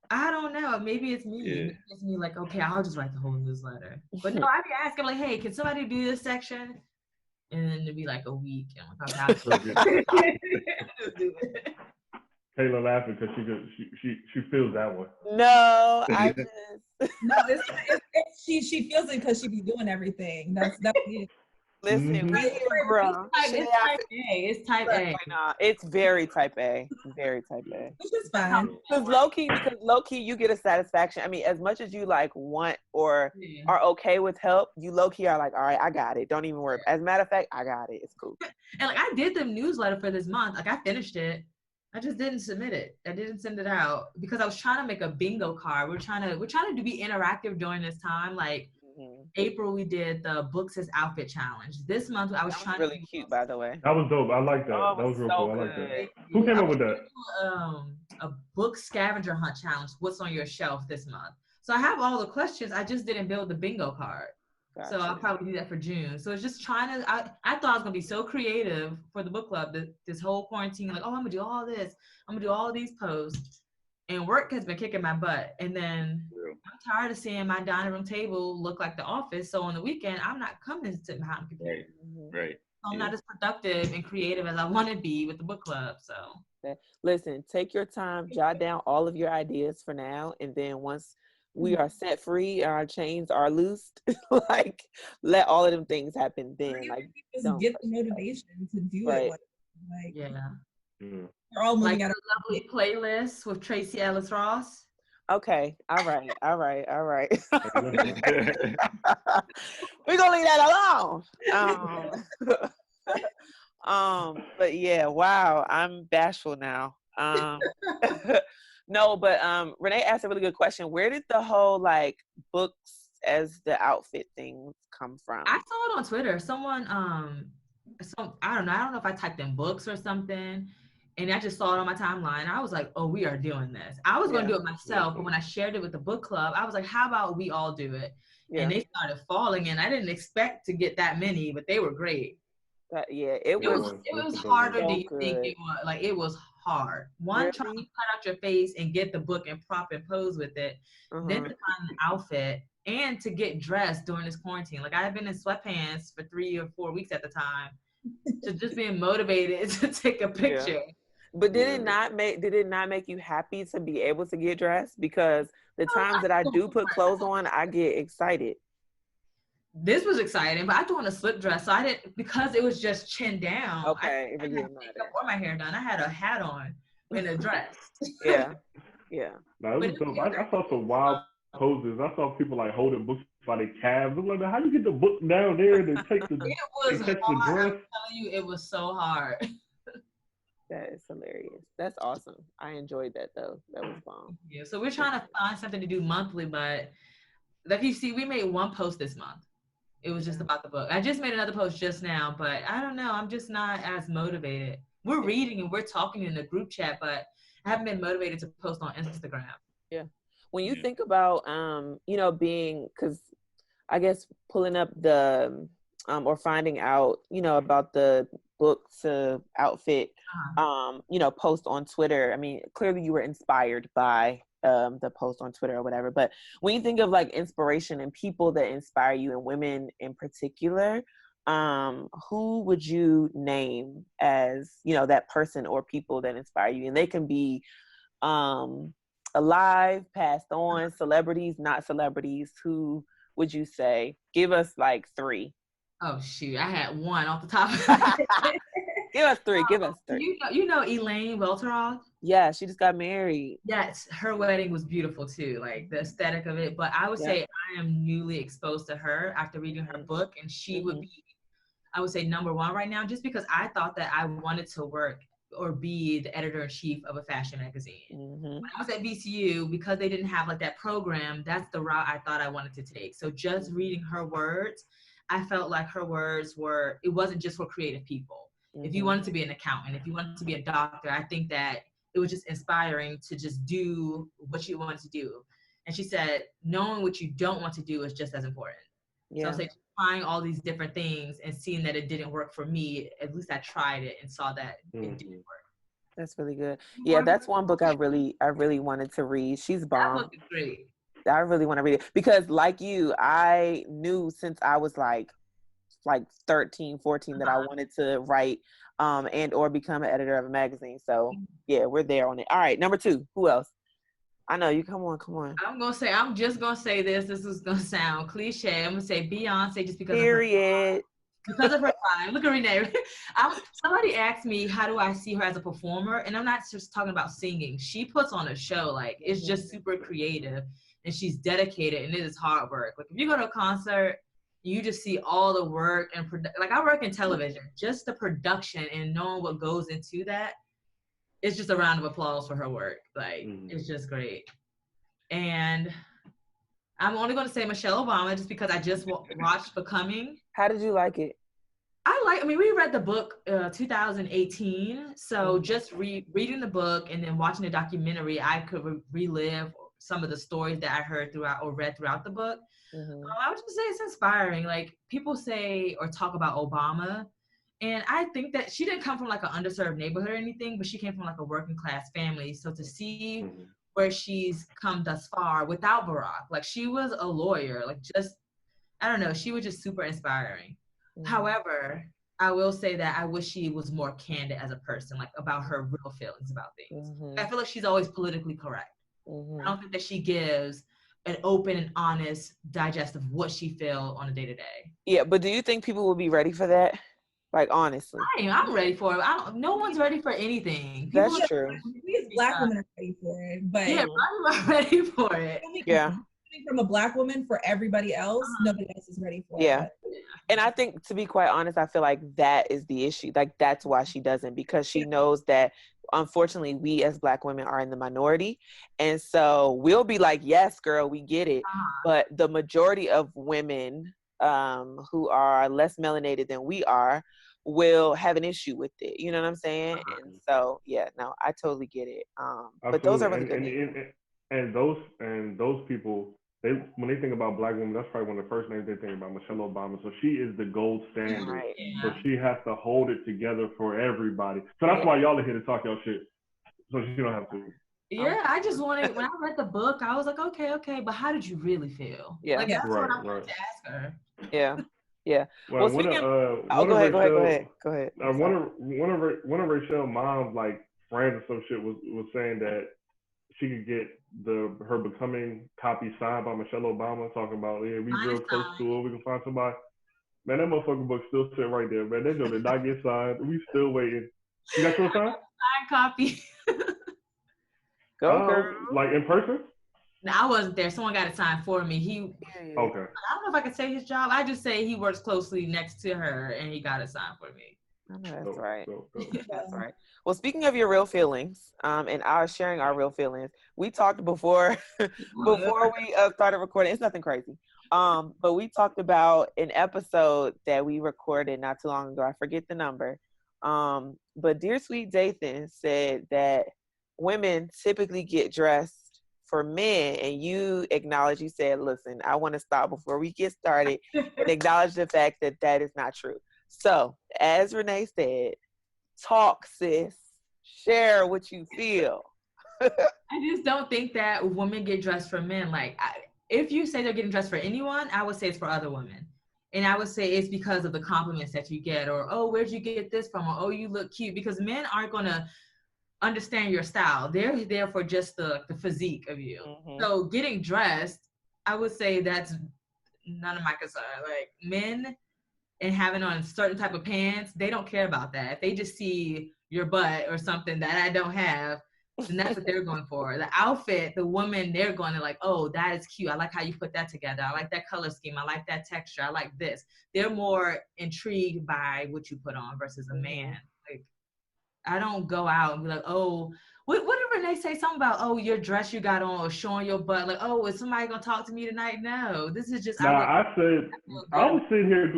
I don't know. Maybe it's me. Yeah. It's me. Like, okay, I'll just write the whole newsletter. But no, I'd be asking like, hey, can somebody do this section? And then it'd be like a week. And I'm like, I'll just do it. Taylor laughing because she feels that way. No, I just no. She feels it because she be doing everything. That's it. Listen, we here, bro. It's type A. It's type A. Nah, it's very type A. Very type A. Which is fine. Because low key, you get a satisfaction. I mean, as much as you like want or are okay with help, you low key are like, all right, I got it. Don't even worry. As a matter of fact, I got it. It's cool. And like I did the newsletter for this month. Like I finished it. I just didn't submit it. I didn't send it out because I was trying to make a bingo card. We're trying to be interactive during this time. Like April, we did the Books as Outfit Challenge. This month, I was trying. Really cute, by the way. That was dope. I like that. That was real cool. I like that. Who came up with that? A book scavenger hunt challenge. What's on your shelf this month? So I have all the questions. I just didn't build the bingo card. Gotcha. So I'll probably do that for June. So it's just trying to, I thought I was going to be so creative for the book club this whole quarantine. Like, oh, I'm going to do all this. I'm going to do all these posts. And work has been kicking my butt. And then I'm tired of seeing my dining room table look like the office. So on the weekend, I'm not coming to sit behind the computer. Right. So I'm not as productive and creative as I want to be with the book club. So listen, take your time, jot down all of your ideas for now. And then once we are set free, our chains are loosed, like let all of them things happen then. Like just get the motivation to do it. Like we're all moving out of a lovely playlist with Tracy Ellis Ross. Okay. All right. We're gonna leave that alone. But yeah, wow, I'm bashful now. No, but Renee asked a really good question. Where did the whole like books as the outfit thing come from? I saw it on Twitter. Someone I don't know if I typed in books or something, and I just saw it on my timeline. I was like, oh, we are doing this. I was going to do it myself, but when I shared it with the book club, I was like, how about we all do it? And they started falling, and I didn't expect to get that many, but they were great. It was harder than you think it was. Like it was hard. Trying to cut out your face and get the book and prop and pose with it, then to find an outfit and to get dressed during this quarantine. Like I had been in sweatpants for 3 or 4 weeks at the time, to just being motivated to take a picture. But did it not make you happy to be able to get dressed? Because the times that I do put clothes on, I get excited. This was exciting, but I threw on a slip dress, so I didn't, because it was just chin down. Okay, I didn't have makeup or my hair done. I had a hat on and a dress. Yeah. No, it was dope. I saw some wild poses. I saw people like holding books by their calves. I'm like, how you get the book down there and then take the it was hard. the dress? I'm telling you, it was so hard. That is hilarious. That's awesome. I enjoyed that though. That was fun. Yeah, so we're trying to find something to do monthly, but like you see, we made one post this month. It was just about the book. I just made another post just now, but I don't know. I'm just not as motivated. We're reading and we're talking in the group chat, but I haven't been motivated to post on Instagram. Yeah. When you think about, being, because I guess pulling up the, or finding out, about the book to outfit, post on Twitter. I mean, clearly you were inspired by the post on Twitter or whatever. But when you think of like inspiration and people that inspire you and women in particular, who would you name as, that person or people that inspire you? And they can be alive, passed on, celebrities, not celebrities. Who would you say? Give us like 3. Oh shoot, I had one off the top of my head. Give us 3. You know Elaine Welteroth? Yeah, she just got married. Yes, her wedding was beautiful too, like the aesthetic of it. But I would say I am newly exposed to her after reading her book, and she would be, I would say, number 1 right now, just because I thought that I wanted to work or be the editor-in-chief of a fashion magazine. When I was at VCU, because they didn't have like that program, that's the route I thought I wanted to take. So just reading her words, I felt like her words it wasn't just for creative people. If you wanted to be an accountant, if you wanted to be a doctor, I think that it was just inspiring to just do what you wanted to do. And she said, knowing what you don't want to do is just as important. So I was like, trying all these different things and seeing that it didn't work for me, at least I tried it and saw that it didn't work. That's really good. Yeah, that's one book I really wanted to read. She's bomb. That book is great. I really want to read it because, like you, I knew since I was like 13, 14 that I wanted to write and or become an editor of a magazine. So yeah, we're there on it. All right, number 2. Who else? I know you. Come on. I'm just gonna say this. This is gonna sound cliche. I'm gonna say Beyonce, just because Period. Because of her time. Look at Renee. Somebody asked me, how do I see her as a performer? And I'm not just talking about singing. She puts on a show. Like, it's just super creative. And she's dedicated, and it is hard work. Like, if you go to a concert, you just see all the work and like, I work in television. Just the production and knowing what goes into that, it's just a round of applause for her work. Like, it's just great. And I'm only going to say Michelle Obama just because I just watched Becoming. How did you like it? I mean, we read the book 2018. So just reading the book and then watching the documentary, I could relive some of the stories that I heard throughout or read throughout the book. I would just say it's inspiring. Like, people say or talk about Obama, and I think that she didn't come from like an underserved neighborhood or anything, but she came from like a working class family. So to see where she's come thus far without Barack, like, she was a lawyer, like, just, I don't know, she was just super inspiring. However, I will say that I wish she was more candid as a person, like, about her real feelings about things. I feel like she's always politically correct. I don't think that she gives an open and honest digest of what she feels on a day-to-day. Yeah, but do you think people will be ready for that? Like, honestly. I'm ready for it. No one's ready for anything. That's true. We as Black women are ready for it, but yeah, I'm ready for it. Yeah. From a Black woman, for everybody else, nobody else is ready for it. Yeah. And I think, to be quite honest, I feel like that is the issue. Like, that's why she doesn't, because she knows that, unfortunately, we as Black women are in the minority. And so we'll be like, yes, girl, we get it. But the majority of women who are less melanated than we are will have an issue with it. You know what I'm saying? And so, yeah, no, I totally get it. But those are really good. And those people, when they think about Black women, that's probably one of the first names they think about, Michelle Obama. So she is the gold standard. Right. So she has to hold it together for everybody. So that's why y'all are here to talk y'all shit. So she don't have to. Yeah, I just wanted, when I read the book, I was like, okay, but how did you really feel? Yeah. Like, that's what I wanted to ask her. Yeah. Yeah. Well, go ahead. One of Rachel's mom's, like, friends or some shit was saying that she could get her Becoming copy signed by Michelle Obama, talking about, yeah, we real close to it, we can find somebody. Man, that motherfucking book still sitting right there, man. That joint did not get signed. We still waiting. You got your sign? Signed copy. Go, girl. Like, in person? No, I wasn't there. Someone got it signed for me. Okay. I don't know if I could say his job. I just say he works closely next to her, and he got it signed for me. That's right. That's right. Well, speaking of your real feelings, and our sharing our real feelings, we talked before we started recording. It's nothing crazy. But we talked about an episode that we recorded not too long ago. I forget the number. But Dear Sweet Dathan said that women typically get dressed for men, and you said, listen, I want to stop before we get started and acknowledge the fact that that is not true. So, as Renee said, talk, sis. Share what you feel. I just don't think that women get dressed for men. Like, if you say they're getting dressed for anyone, I would say it's for other women. And I would say it's because of the compliments that you get, or, oh, where'd you get this from? Or, oh, you look cute. Because men aren't going to understand your style. They're there for just the physique of you. So getting dressed, I would say that's none of my concern. Like, men and having on a certain type of pants, they don't care about that. If they just see your butt or something that I don't have, then that's what they're going for. The outfit, the woman, they're going to like, oh, that is cute. I like how you put that together. I like that color scheme. I like that texture. I like this. They're more intrigued by what you put on versus a man. Like, I don't go out and be like, oh, what did Renee say? Something about, oh, your dress you got on or showing your butt. Like, oh, is somebody going to talk to me tonight? No, this is just. I was sitting here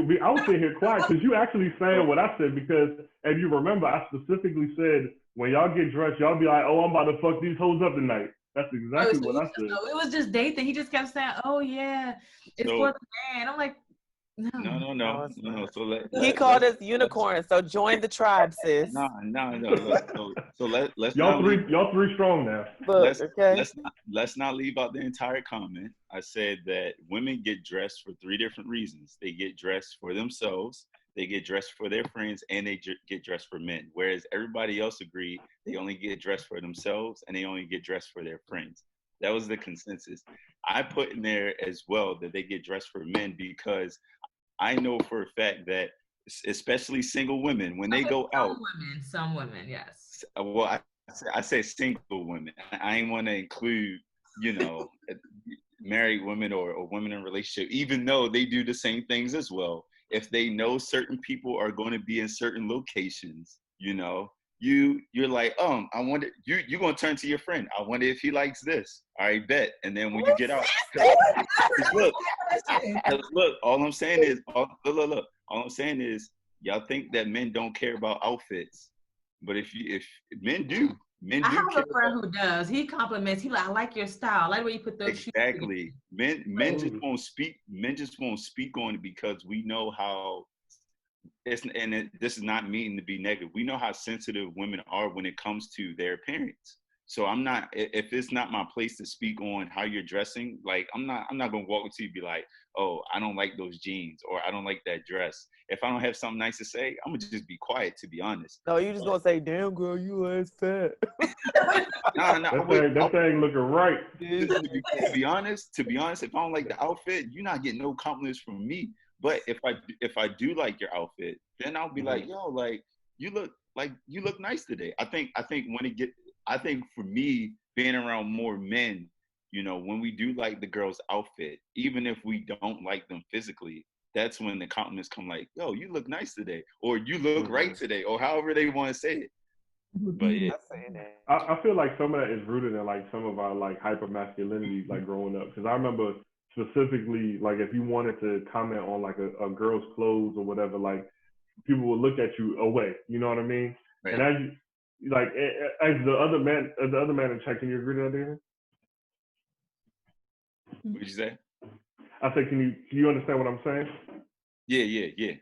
quiet because you actually saying what I said, because if you remember, I specifically said, when y'all get dressed, y'all be like, oh, I'm about to fuck these hoes up tonight. That's exactly what I said. It was just Dathan. He just kept saying, oh, yeah, it's for the man. I'm like, no. So he called us unicorns. So join the tribe, sis. No. Let's y'all three strong now. Let's not leave out the entire comment. I said that women get dressed for three different reasons. They get dressed for themselves, they get dressed for their friends, and they get dressed for men. Whereas everybody else agreed they only get dressed for themselves and they only get dressed for their friends. That was the consensus. I put in there as well that they get dressed for men because I know for a fact that especially single women, when they go out. Some women, yes. Well, I say single women. I ain't want to include, you know, married women or women in a relationship, even though they do the same things as well. If they know certain people are going to be in certain locations, you know, you're like, I wonder, you're going to turn to your friend. I wonder if he likes this. All right, bet. And then when you get out, look, all I'm saying is, look, all I'm saying is, y'all think that men don't care about outfits, but if men do. I have a friend who does. He compliments. He like, I like your style. I like where you put those shoes. Exactly. Men just won't speak. Men just won't speak on it because we know how. This is not meaning to be negative. We know how sensitive women are when it comes to their appearance. So I'm not. If it's not my place to speak on how you're dressing, like I'm not gonna walk up to you and be like, oh, I don't like those jeans or I don't like that dress. If I don't have something nice to say, I'm gonna just be quiet, to be honest. No, you just gonna say, damn girl, you ass fat. Nah, that thing looking right. To be honest, if I don't like the outfit, you're not getting no compliments from me. But if I do like your outfit, then I'll be like, yo, like you look nice today. I think for me, being around more men, you know, when we do like the girl's outfit, even if we don't like them physically, that's when the compliments come, like, yo, you look nice today, or you look right today, or however they want to say it. But yeah, I feel like some of that is rooted in like some of our like hyper masculinity, like growing up. Because I remember specifically, like if you wanted to comment on like a girl's clothes or whatever, like people would look at you away. You know what I mean? Right. And as you, like as the other man in check, can you agree to that, David? What'd you say? I said, can you understand what I'm saying? Yeah.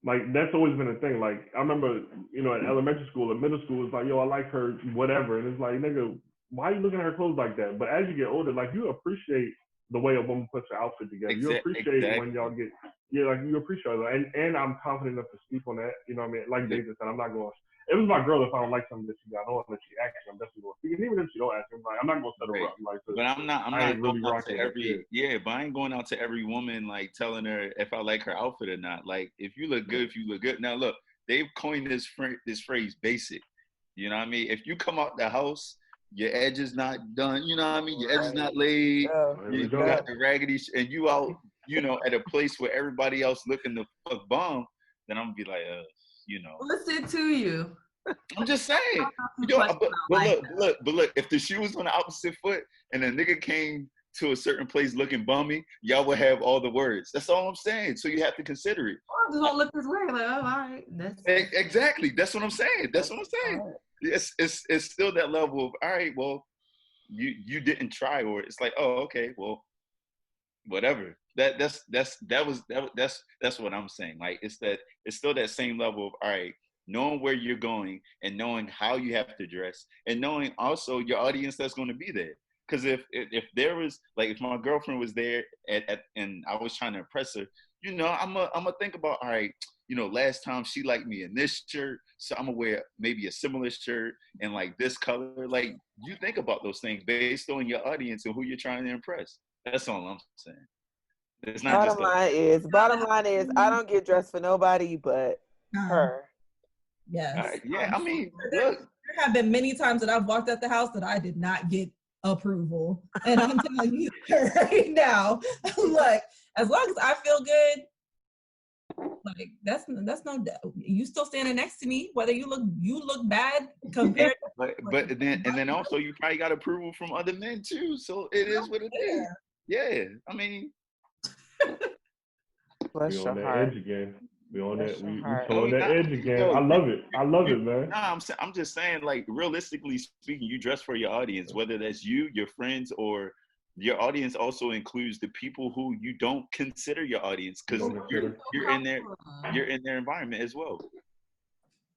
Like that's always been a thing. Like I remember, you know, at elementary school, at middle school, it's like, yo, I like her, whatever. And it's like, nigga, why are you looking at her clothes like that? But as you get older, like you appreciate the way a woman puts her outfit together. You appreciate when y'all get, like you appreciate it. And I'm confident enough to speak on that. You know what I mean? Like David said, I'm not going. It was my girl. If I don't like something that she got on, that she asks me, I'm definitely going to speak. And even if she don't ask me, I'm not going to set her up. Like, but I'm not really going out to every. Yeah, but I ain't going out to every woman like telling her if I like her outfit or not. Like, if you look good, you look good. Now look, they've coined this phrase, basic. You know what I mean? If you come out the house, your edge is not done. You know what I mean? Your edge is not laid. You got the raggedy, and you out, you know, at a place where everybody else looking the fuck bomb. Then I'm gonna be like, you know. Listen to you. I'm just saying. But look, if the shoe was on the opposite foot and a nigga came to a certain place looking bummy, y'all would have all the words. That's all I'm saying. So you have to consider it. I just don't look this way. Like, oh, all right. Exactly. That's what I'm saying. It's still that level of, all right, well, you didn't try, or it's like, oh, okay, well, whatever. That's what I'm saying. Like it's still that same level of, all right, knowing where you're going and knowing how you have to dress and knowing also your audience that's going to be there. Because if there was, like, if my girlfriend was there and I was trying to impress her, you know, I'm gonna think about, all right, you know, last time she liked me in this shirt, so I'm gonna wear maybe a similar shirt and like this color. Like, you think about those things based on your audience and who you're trying to impress. That's all I'm saying. It's not bottom line is I don't get dressed for nobody but her. Yes. Yeah, I mean, there have been many times that I've walked out the house that I did not get approval. And I'm telling you right now, like, as long as I feel good, like that's no doubt. You still standing next to me, whether you look bad compared to but then also you probably got approval from other men too. So it is what it is. Yeah. I mean, we on that edge again. We on that. We towing that edge again. I love it, man. Nah, I'm just saying, like, realistically speaking, you dress for your audience, whether that's you, your friends, or your audience also includes the people who you don't consider your audience, because you're in their environment as well.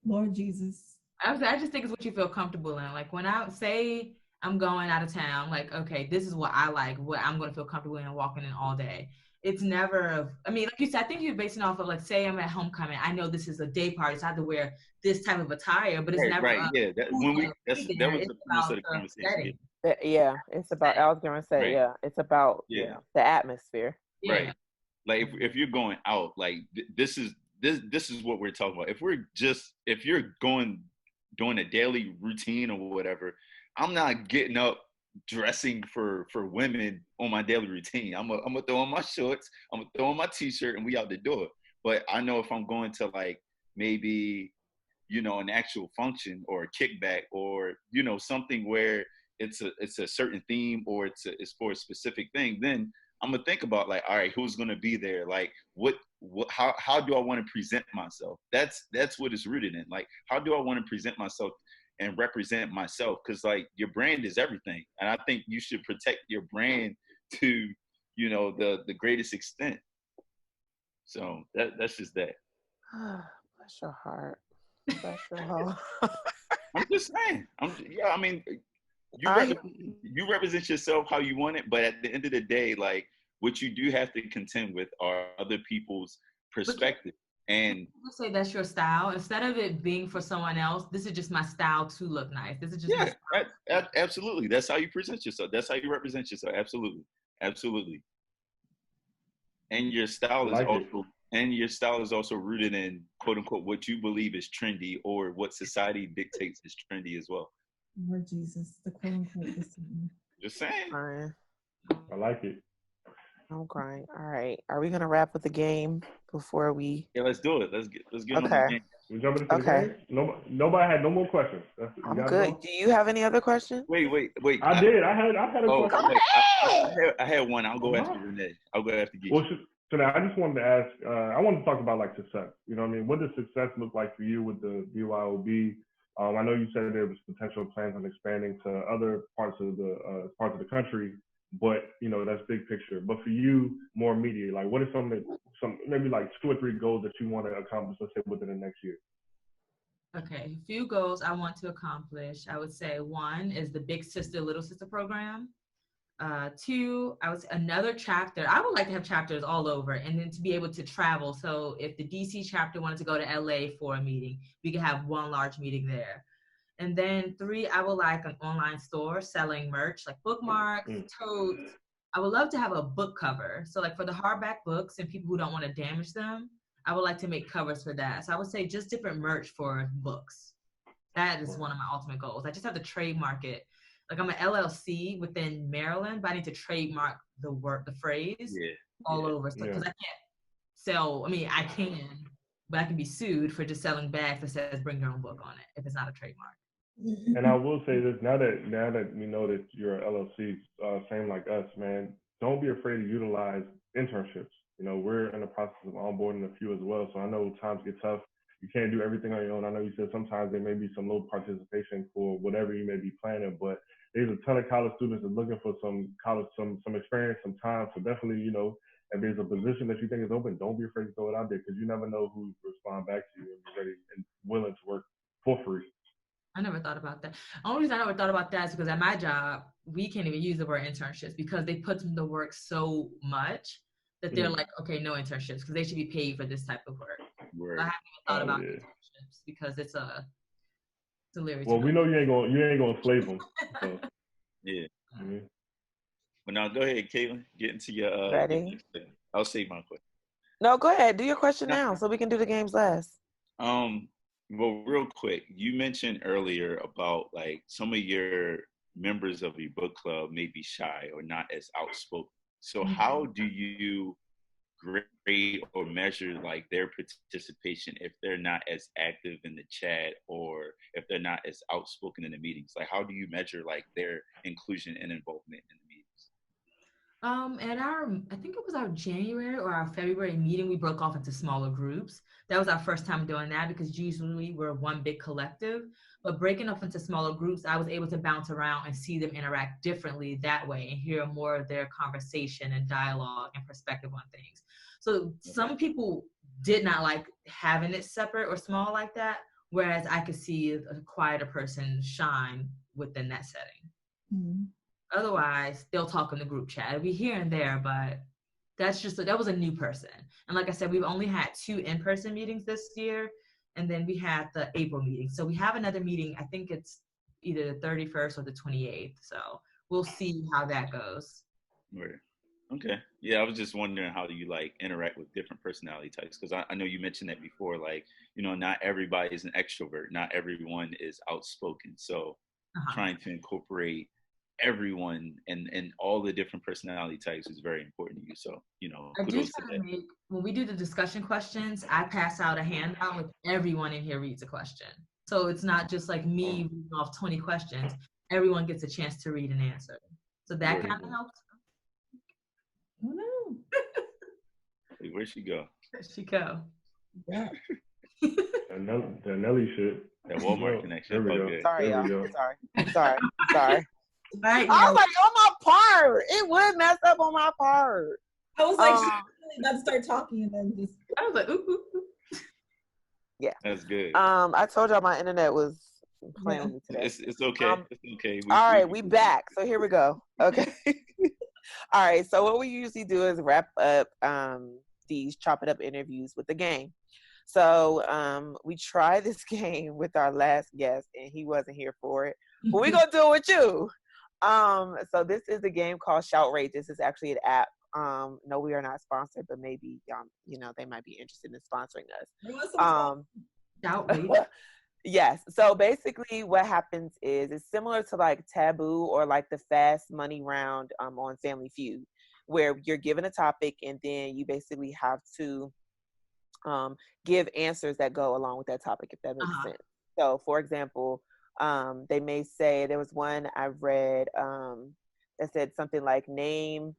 Lord Jesus. I just think it's what you feel comfortable in. Like, when I say I'm going out of town, like, okay, this is what I like, what I'm going to feel comfortable in and walking in all day. It's never, I mean, like you said, I think you're basing off of, like, say I'm at homecoming. I know this is a day party, so I have to wear this type of attire, but it's never. Right, yeah. That was the premise of the conversation. Yeah, it's about, I was going to say, it's about the atmosphere. Right. Like, if you're going out, like, this is this is what we're talking about. If you're doing a daily routine or whatever, I'm not getting up dressing for women on my daily routine. I'm gonna throw on my shorts, I'm gonna throw on my t-shirt, and we out the door. But I know if I'm going to like maybe, you know, an actual function or a kickback, or, you know, something where it's a certain theme, or it's for a specific thing, then I'm gonna think about like, all right, who's gonna be there? Like, how do I want to present myself? That's what it's rooted in. Like, how do I want to present myself and represent myself? Because like your brand is everything, and I think you should protect your brand to, you know, the greatest extent. So that's just that. Bless your heart. Bless your heart. I'm just saying. I mean, you represent yourself how you want it, but at the end of the day, like, what you do have to contend with are other people's perspective. And people say that's your style. Instead of it being for someone else, this is just my style to look nice. This is just my style. Absolutely. That's how you present yourself. That's how you represent yourself. Absolutely. And your style is also rooted in, quote unquote, what you believe is trendy, or what society dictates is trendy as well. Lord Jesus, the quote unquote. Just saying. I like it. I'm crying. All right. Are we gonna wrap with the game before we? Yeah, let's do it. Let's get okay. on the game. We jumping into the game? Nobody had no more questions. I'm good. Know? Do you have any other questions? Wait. I did. I had a question. I had one. I'll go after Renee. I'll go after you. Well, Chanee, I just wanted to ask. I wanted to talk about like success. You know what I mean? What does success look like for you with the BYOB? I know you said there was potential plans on expanding to other parts of the country, but you know that's big picture. But for you, more immediate, like what are some maybe like 2 or 3 goals that you want to accomplish, let's say, within the next year? Okay, a few goals I want to accomplish. I would say 1 is the Big Sister Little Sister program. 2, I would say another chapter. I would like to have chapters all over, and then to be able to travel. So if the DC chapter wanted to go to LA for a meeting, we could have one large meeting there. And then 3, I would like an online store selling merch like bookmarks, totes. I would love to have a book cover. So like for the hardback books and people who don't want to damage them, I would like to make covers for that. So I would say just different merch for books. That is one of my ultimate goals. I just have to trademark it. Like I'm an LLC within Maryland, but I need to trademark the phrase all over. So because I can't sell, I mean, I can, but I can be sued for just selling bags that says bring your own book on it if it's not a trademark. And I will say this, now that we know that you're an LLC, same like us, man, don't be afraid to utilize internships. You know, we're in the process of onboarding a few as well. So I know times get tough. You can't do everything on your own. I know you said sometimes there may be some low participation for whatever you may be planning, but there's a ton of college students that are looking for some experience, some time. So definitely, you know, if there's a position that you think is open, don't be afraid to throw it out there, because you never know who will respond back to you and be ready and willing to work for free. I never thought about that. The only reason I never thought about that is because at my job, we can't even use the word internships because they put them to work so much that they're like, okay, no internships, because they should be paid for this type of work. So I haven't even thought about internships because it's a delirious. Well, we know you ain't gonna slave them. So. Yeah. Mm-hmm. But now go ahead, Caitlin. Get into your ready. I'll save my question. No, go ahead. Do your question now, so we can do the games last. Well, real quick, you mentioned earlier about like some of your members of your book club may be shy or not as outspoken. So how do you grade or measure like their participation if they're not as active in the chat or if they're not as outspoken in the meetings? Like, how do you measure like their inclusion and involvement in the meetings? At I think it was our January or our February meeting, we broke off into smaller groups. That was our first time doing that because usually we're one big collective, but breaking off into smaller groups, I was able to bounce around and see them interact differently that way and hear more of their conversation and dialogue and perspective on things. So some people did not like having it separate or small like that, whereas I could see a quieter person shine within that setting. Mm-hmm. Otherwise, they'll talk in the group chat. It'll be here and there, but that was a new person. And like I said, we've only had 2 in-person meetings this year, and then we had the April meeting. So we have another meeting. I think it's either the 31st or the 28th. So we'll see how that goes. Right. Okay. Yeah, I was just wondering how you like interact with different personality types, because I know you mentioned that before. Like, not everybody is an extrovert, not everyone is outspoken. So, Uh-huh. trying to incorporate everyone and all the different personality types is very important to you. So, I do kudos to try that. to make, when we do the discussion questions, I pass out a handout with everyone in here reads a question. So it's not just like me reading off 20 questions. Everyone gets a chance to read and answer. So that kind of helps. Oh no. Wait, where'd she go? There she go. Yeah. That Nelly shit. That Walmart Oh, connection. there we go. Okay. Sorry, There y'all. we go. Sorry. Right, I now. was like, on my part. It would mess up on my part. I was like, she's really about to start talking and then just. I was like, ooh, ooh, ooh. Yeah. That's good. I told y'all my internet was playing with me today. It's okay. It's okay. All right, we back. So here we go. Okay. All right. So what we usually do is wrap up these Chop It Up interviews with the game. So we tried this game with our last guest, and he wasn't here for it. But we're gonna do it with you. So this is a game called Shoutrage. This is actually an app. No, we are not sponsored, but maybe they might be interested in sponsoring us. Outrageous. Yes. So basically what happens is it's similar to like Taboo or like the Fast Money round on Family Feud, where you're given a topic and then you basically have to give answers that go along with that topic, if that makes sense. So for example, they may say, there was one I read that said something like, name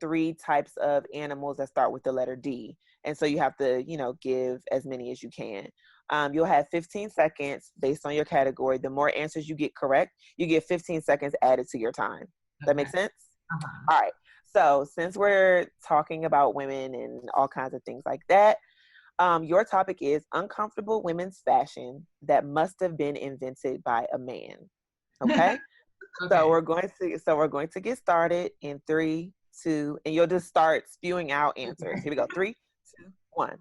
3 types of animals that start with the letter D. And so you have to, give as many as you can. You'll have 15 seconds based on your category. The more answers you get correct, you get 15 seconds added to your time. That makes sense? All right. So since we're talking about women and all kinds of things like that, your topic is uncomfortable women's fashion that must have been invented by a man. Okay? Okay. So we're going to get started in 3, 2, and you'll just start spewing out answers. Here we go. 3, 2, 1.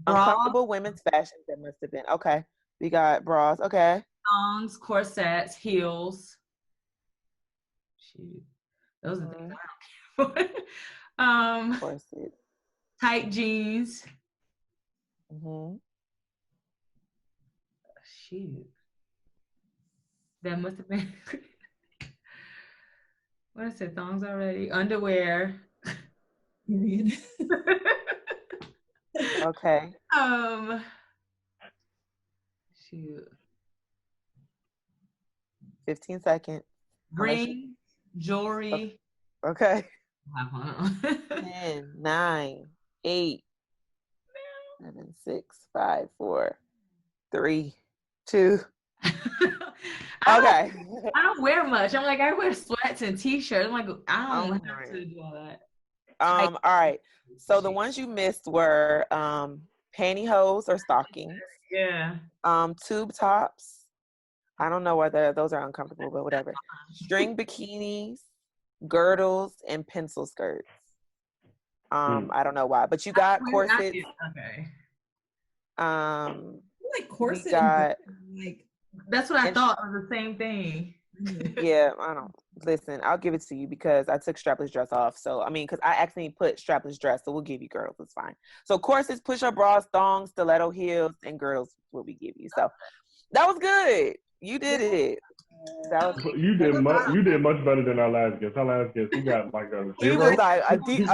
Bras, Uncomfortable women's fashion that must have been. Okay. We got bras. Okay. thongs, corsets, heels. Shoot. Those are things I don't care for. Corset. Tight jeans. Shoot. That must have been. What I said, thongs already. Underwear. Period. Okay. Shoot. 15 seconds. Ring, jewelry. Okay. Hold on. 10, 9, 8, 7, 6, 5, 4, 3, 2. Okay. I don't wear much. I'm like, I wear sweats and t-shirts. I'm like, I don't have to do all that. All right. So the ones you missed were pantyhose or stockings. Yeah. Tube tops. I don't know whether those are uncomfortable, but whatever. String bikinis, girdles, and pencil skirts. I don't know why, but you got corsets. Okay. Like corset. Like that's what I thought was the same thing. Yeah, I don't. Listen, I'll give it to you because I took strapless dress off. So, I mean, because I accidentally put strapless dress, so we'll give you girdles. It's fine. So, corsets, push-up bras, thongs, stiletto heels, and girdles will we give you. So, that was good. You did it. That was. You did much better than our last guest. Our last guest, he got like a 0. He was like, I did.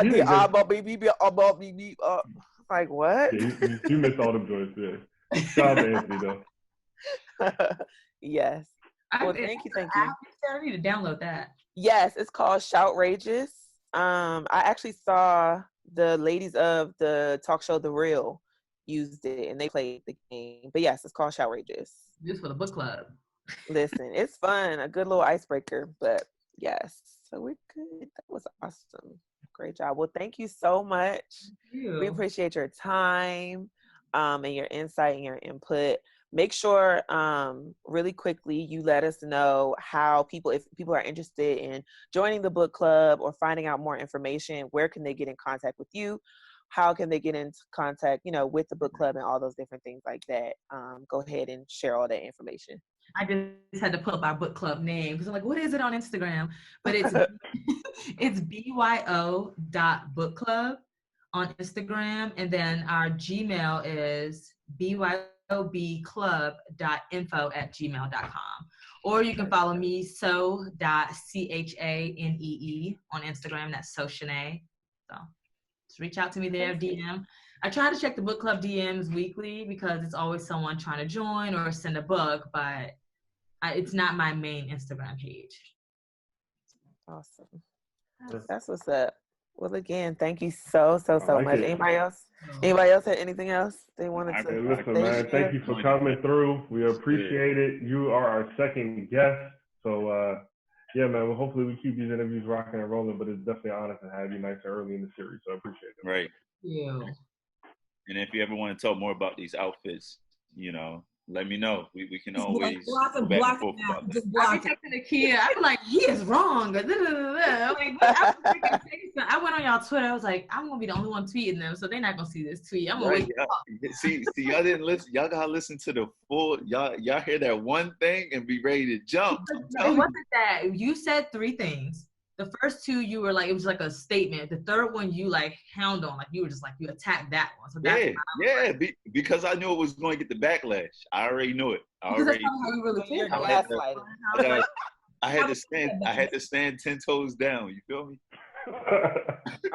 Like what? Yeah, you missed all them joints. Yeah. Shout out to Anthony though. Yes. Well, thank you. I need to download that. Yes, it's called Shoutrageous. I actually saw the ladies of the talk show The Real used it and they played the game. But yes, it's called Shoutrageous. Just for the book club. Listen, it's fun, a good little icebreaker. But yes, so we're good. That was awesome. Great job. Well, thank you so much. We appreciate your time and your insight and your input. Make sure really quickly you let us know how if people are interested in joining the book club or finding out more information, where can they get in contact with you? how can they get into contact, you know, with the book club and all those different things like that, go ahead and share all that information. I just had to pull up our book club name because I'm like, what is it on Instagram? But it's it's BYO.bookclub on Instagram, and then our Gmail is byobclub.info@gmail.com. Or you can follow me, so.chanee on Instagram. That's so Chaneé. So just reach out to me there, DM. I try to check the book club DMs weekly because it's always someone trying to join or send a book, but it's not my main Instagram page. Awesome. That's what's up. Well, again, thank you so much. Anybody else had anything else they wanted to say? Listen, man, thank you for coming through. We appreciate it. You are our second guest. So, yeah, man, well, hopefully we keep these interviews rocking and rolling, but it's definitely an honor to have you nice and early in the series. So I appreciate it. Right. Thank you. And if you ever want to talk more about these outfits, you know, let me know. We can always block go back and forth about that. I be texting the kid. I be like, he is wrong. I'm like, I went on y'all Twitter. I was like, I'm gonna be the only one tweeting them, so they're not gonna see this tweet. I'm gonna wait. See, y'all didn't listen. Y'all gotta listen to the full. Y'all hear that one thing and be ready to jump. It wasn't that. You said 3 things. The first 2, you were like, it was like a statement. The third one, you like hound on, like you were just like, you attacked that one. So that's because I knew it was going to get the backlash. I already knew it. I had to stand 10 toes down. You feel me?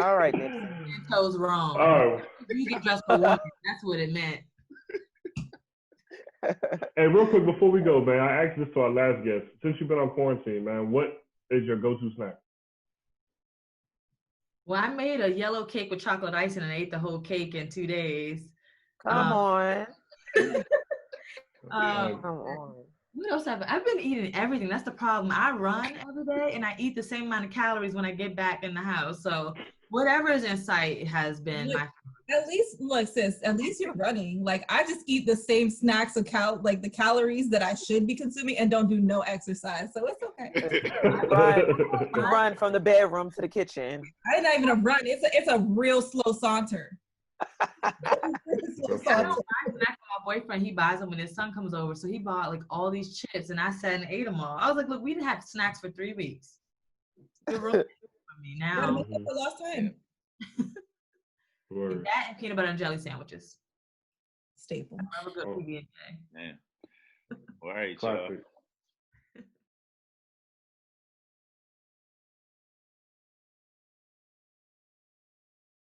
All right, 10 toes wrong. Oh. You get dressed for one. That's what it meant. Hey, real quick before we go, man, I asked this to our last guest. Since you've been on quarantine, man, what is your go-to snack? Well, I made a yellow cake with chocolate icing and I ate the whole cake in 2 days. Come on. Come on. What else I've been eating everything. That's the problem. I run every day and I eat the same amount of calories when I get back in the house. So whatever is in sight has been my At least, look, sis, at least you're running. Like, I just eat the same snacks of like the calories that I should be consuming and don't do no exercise. So it's okay. Run from the bedroom to the kitchen. I'm not even a run. It's a real slow saunter. I don't buy snacks for my boyfriend. He buys them when his son comes over. So he bought like all these chips and I sat and ate them all. I was like, look, we didn't have snacks for 3 weeks. They're really good for me now. Gotta make up for lost time. And that and peanut butter and jelly sandwiches. Staple. Have a good PB&J. Man. All right, y'all.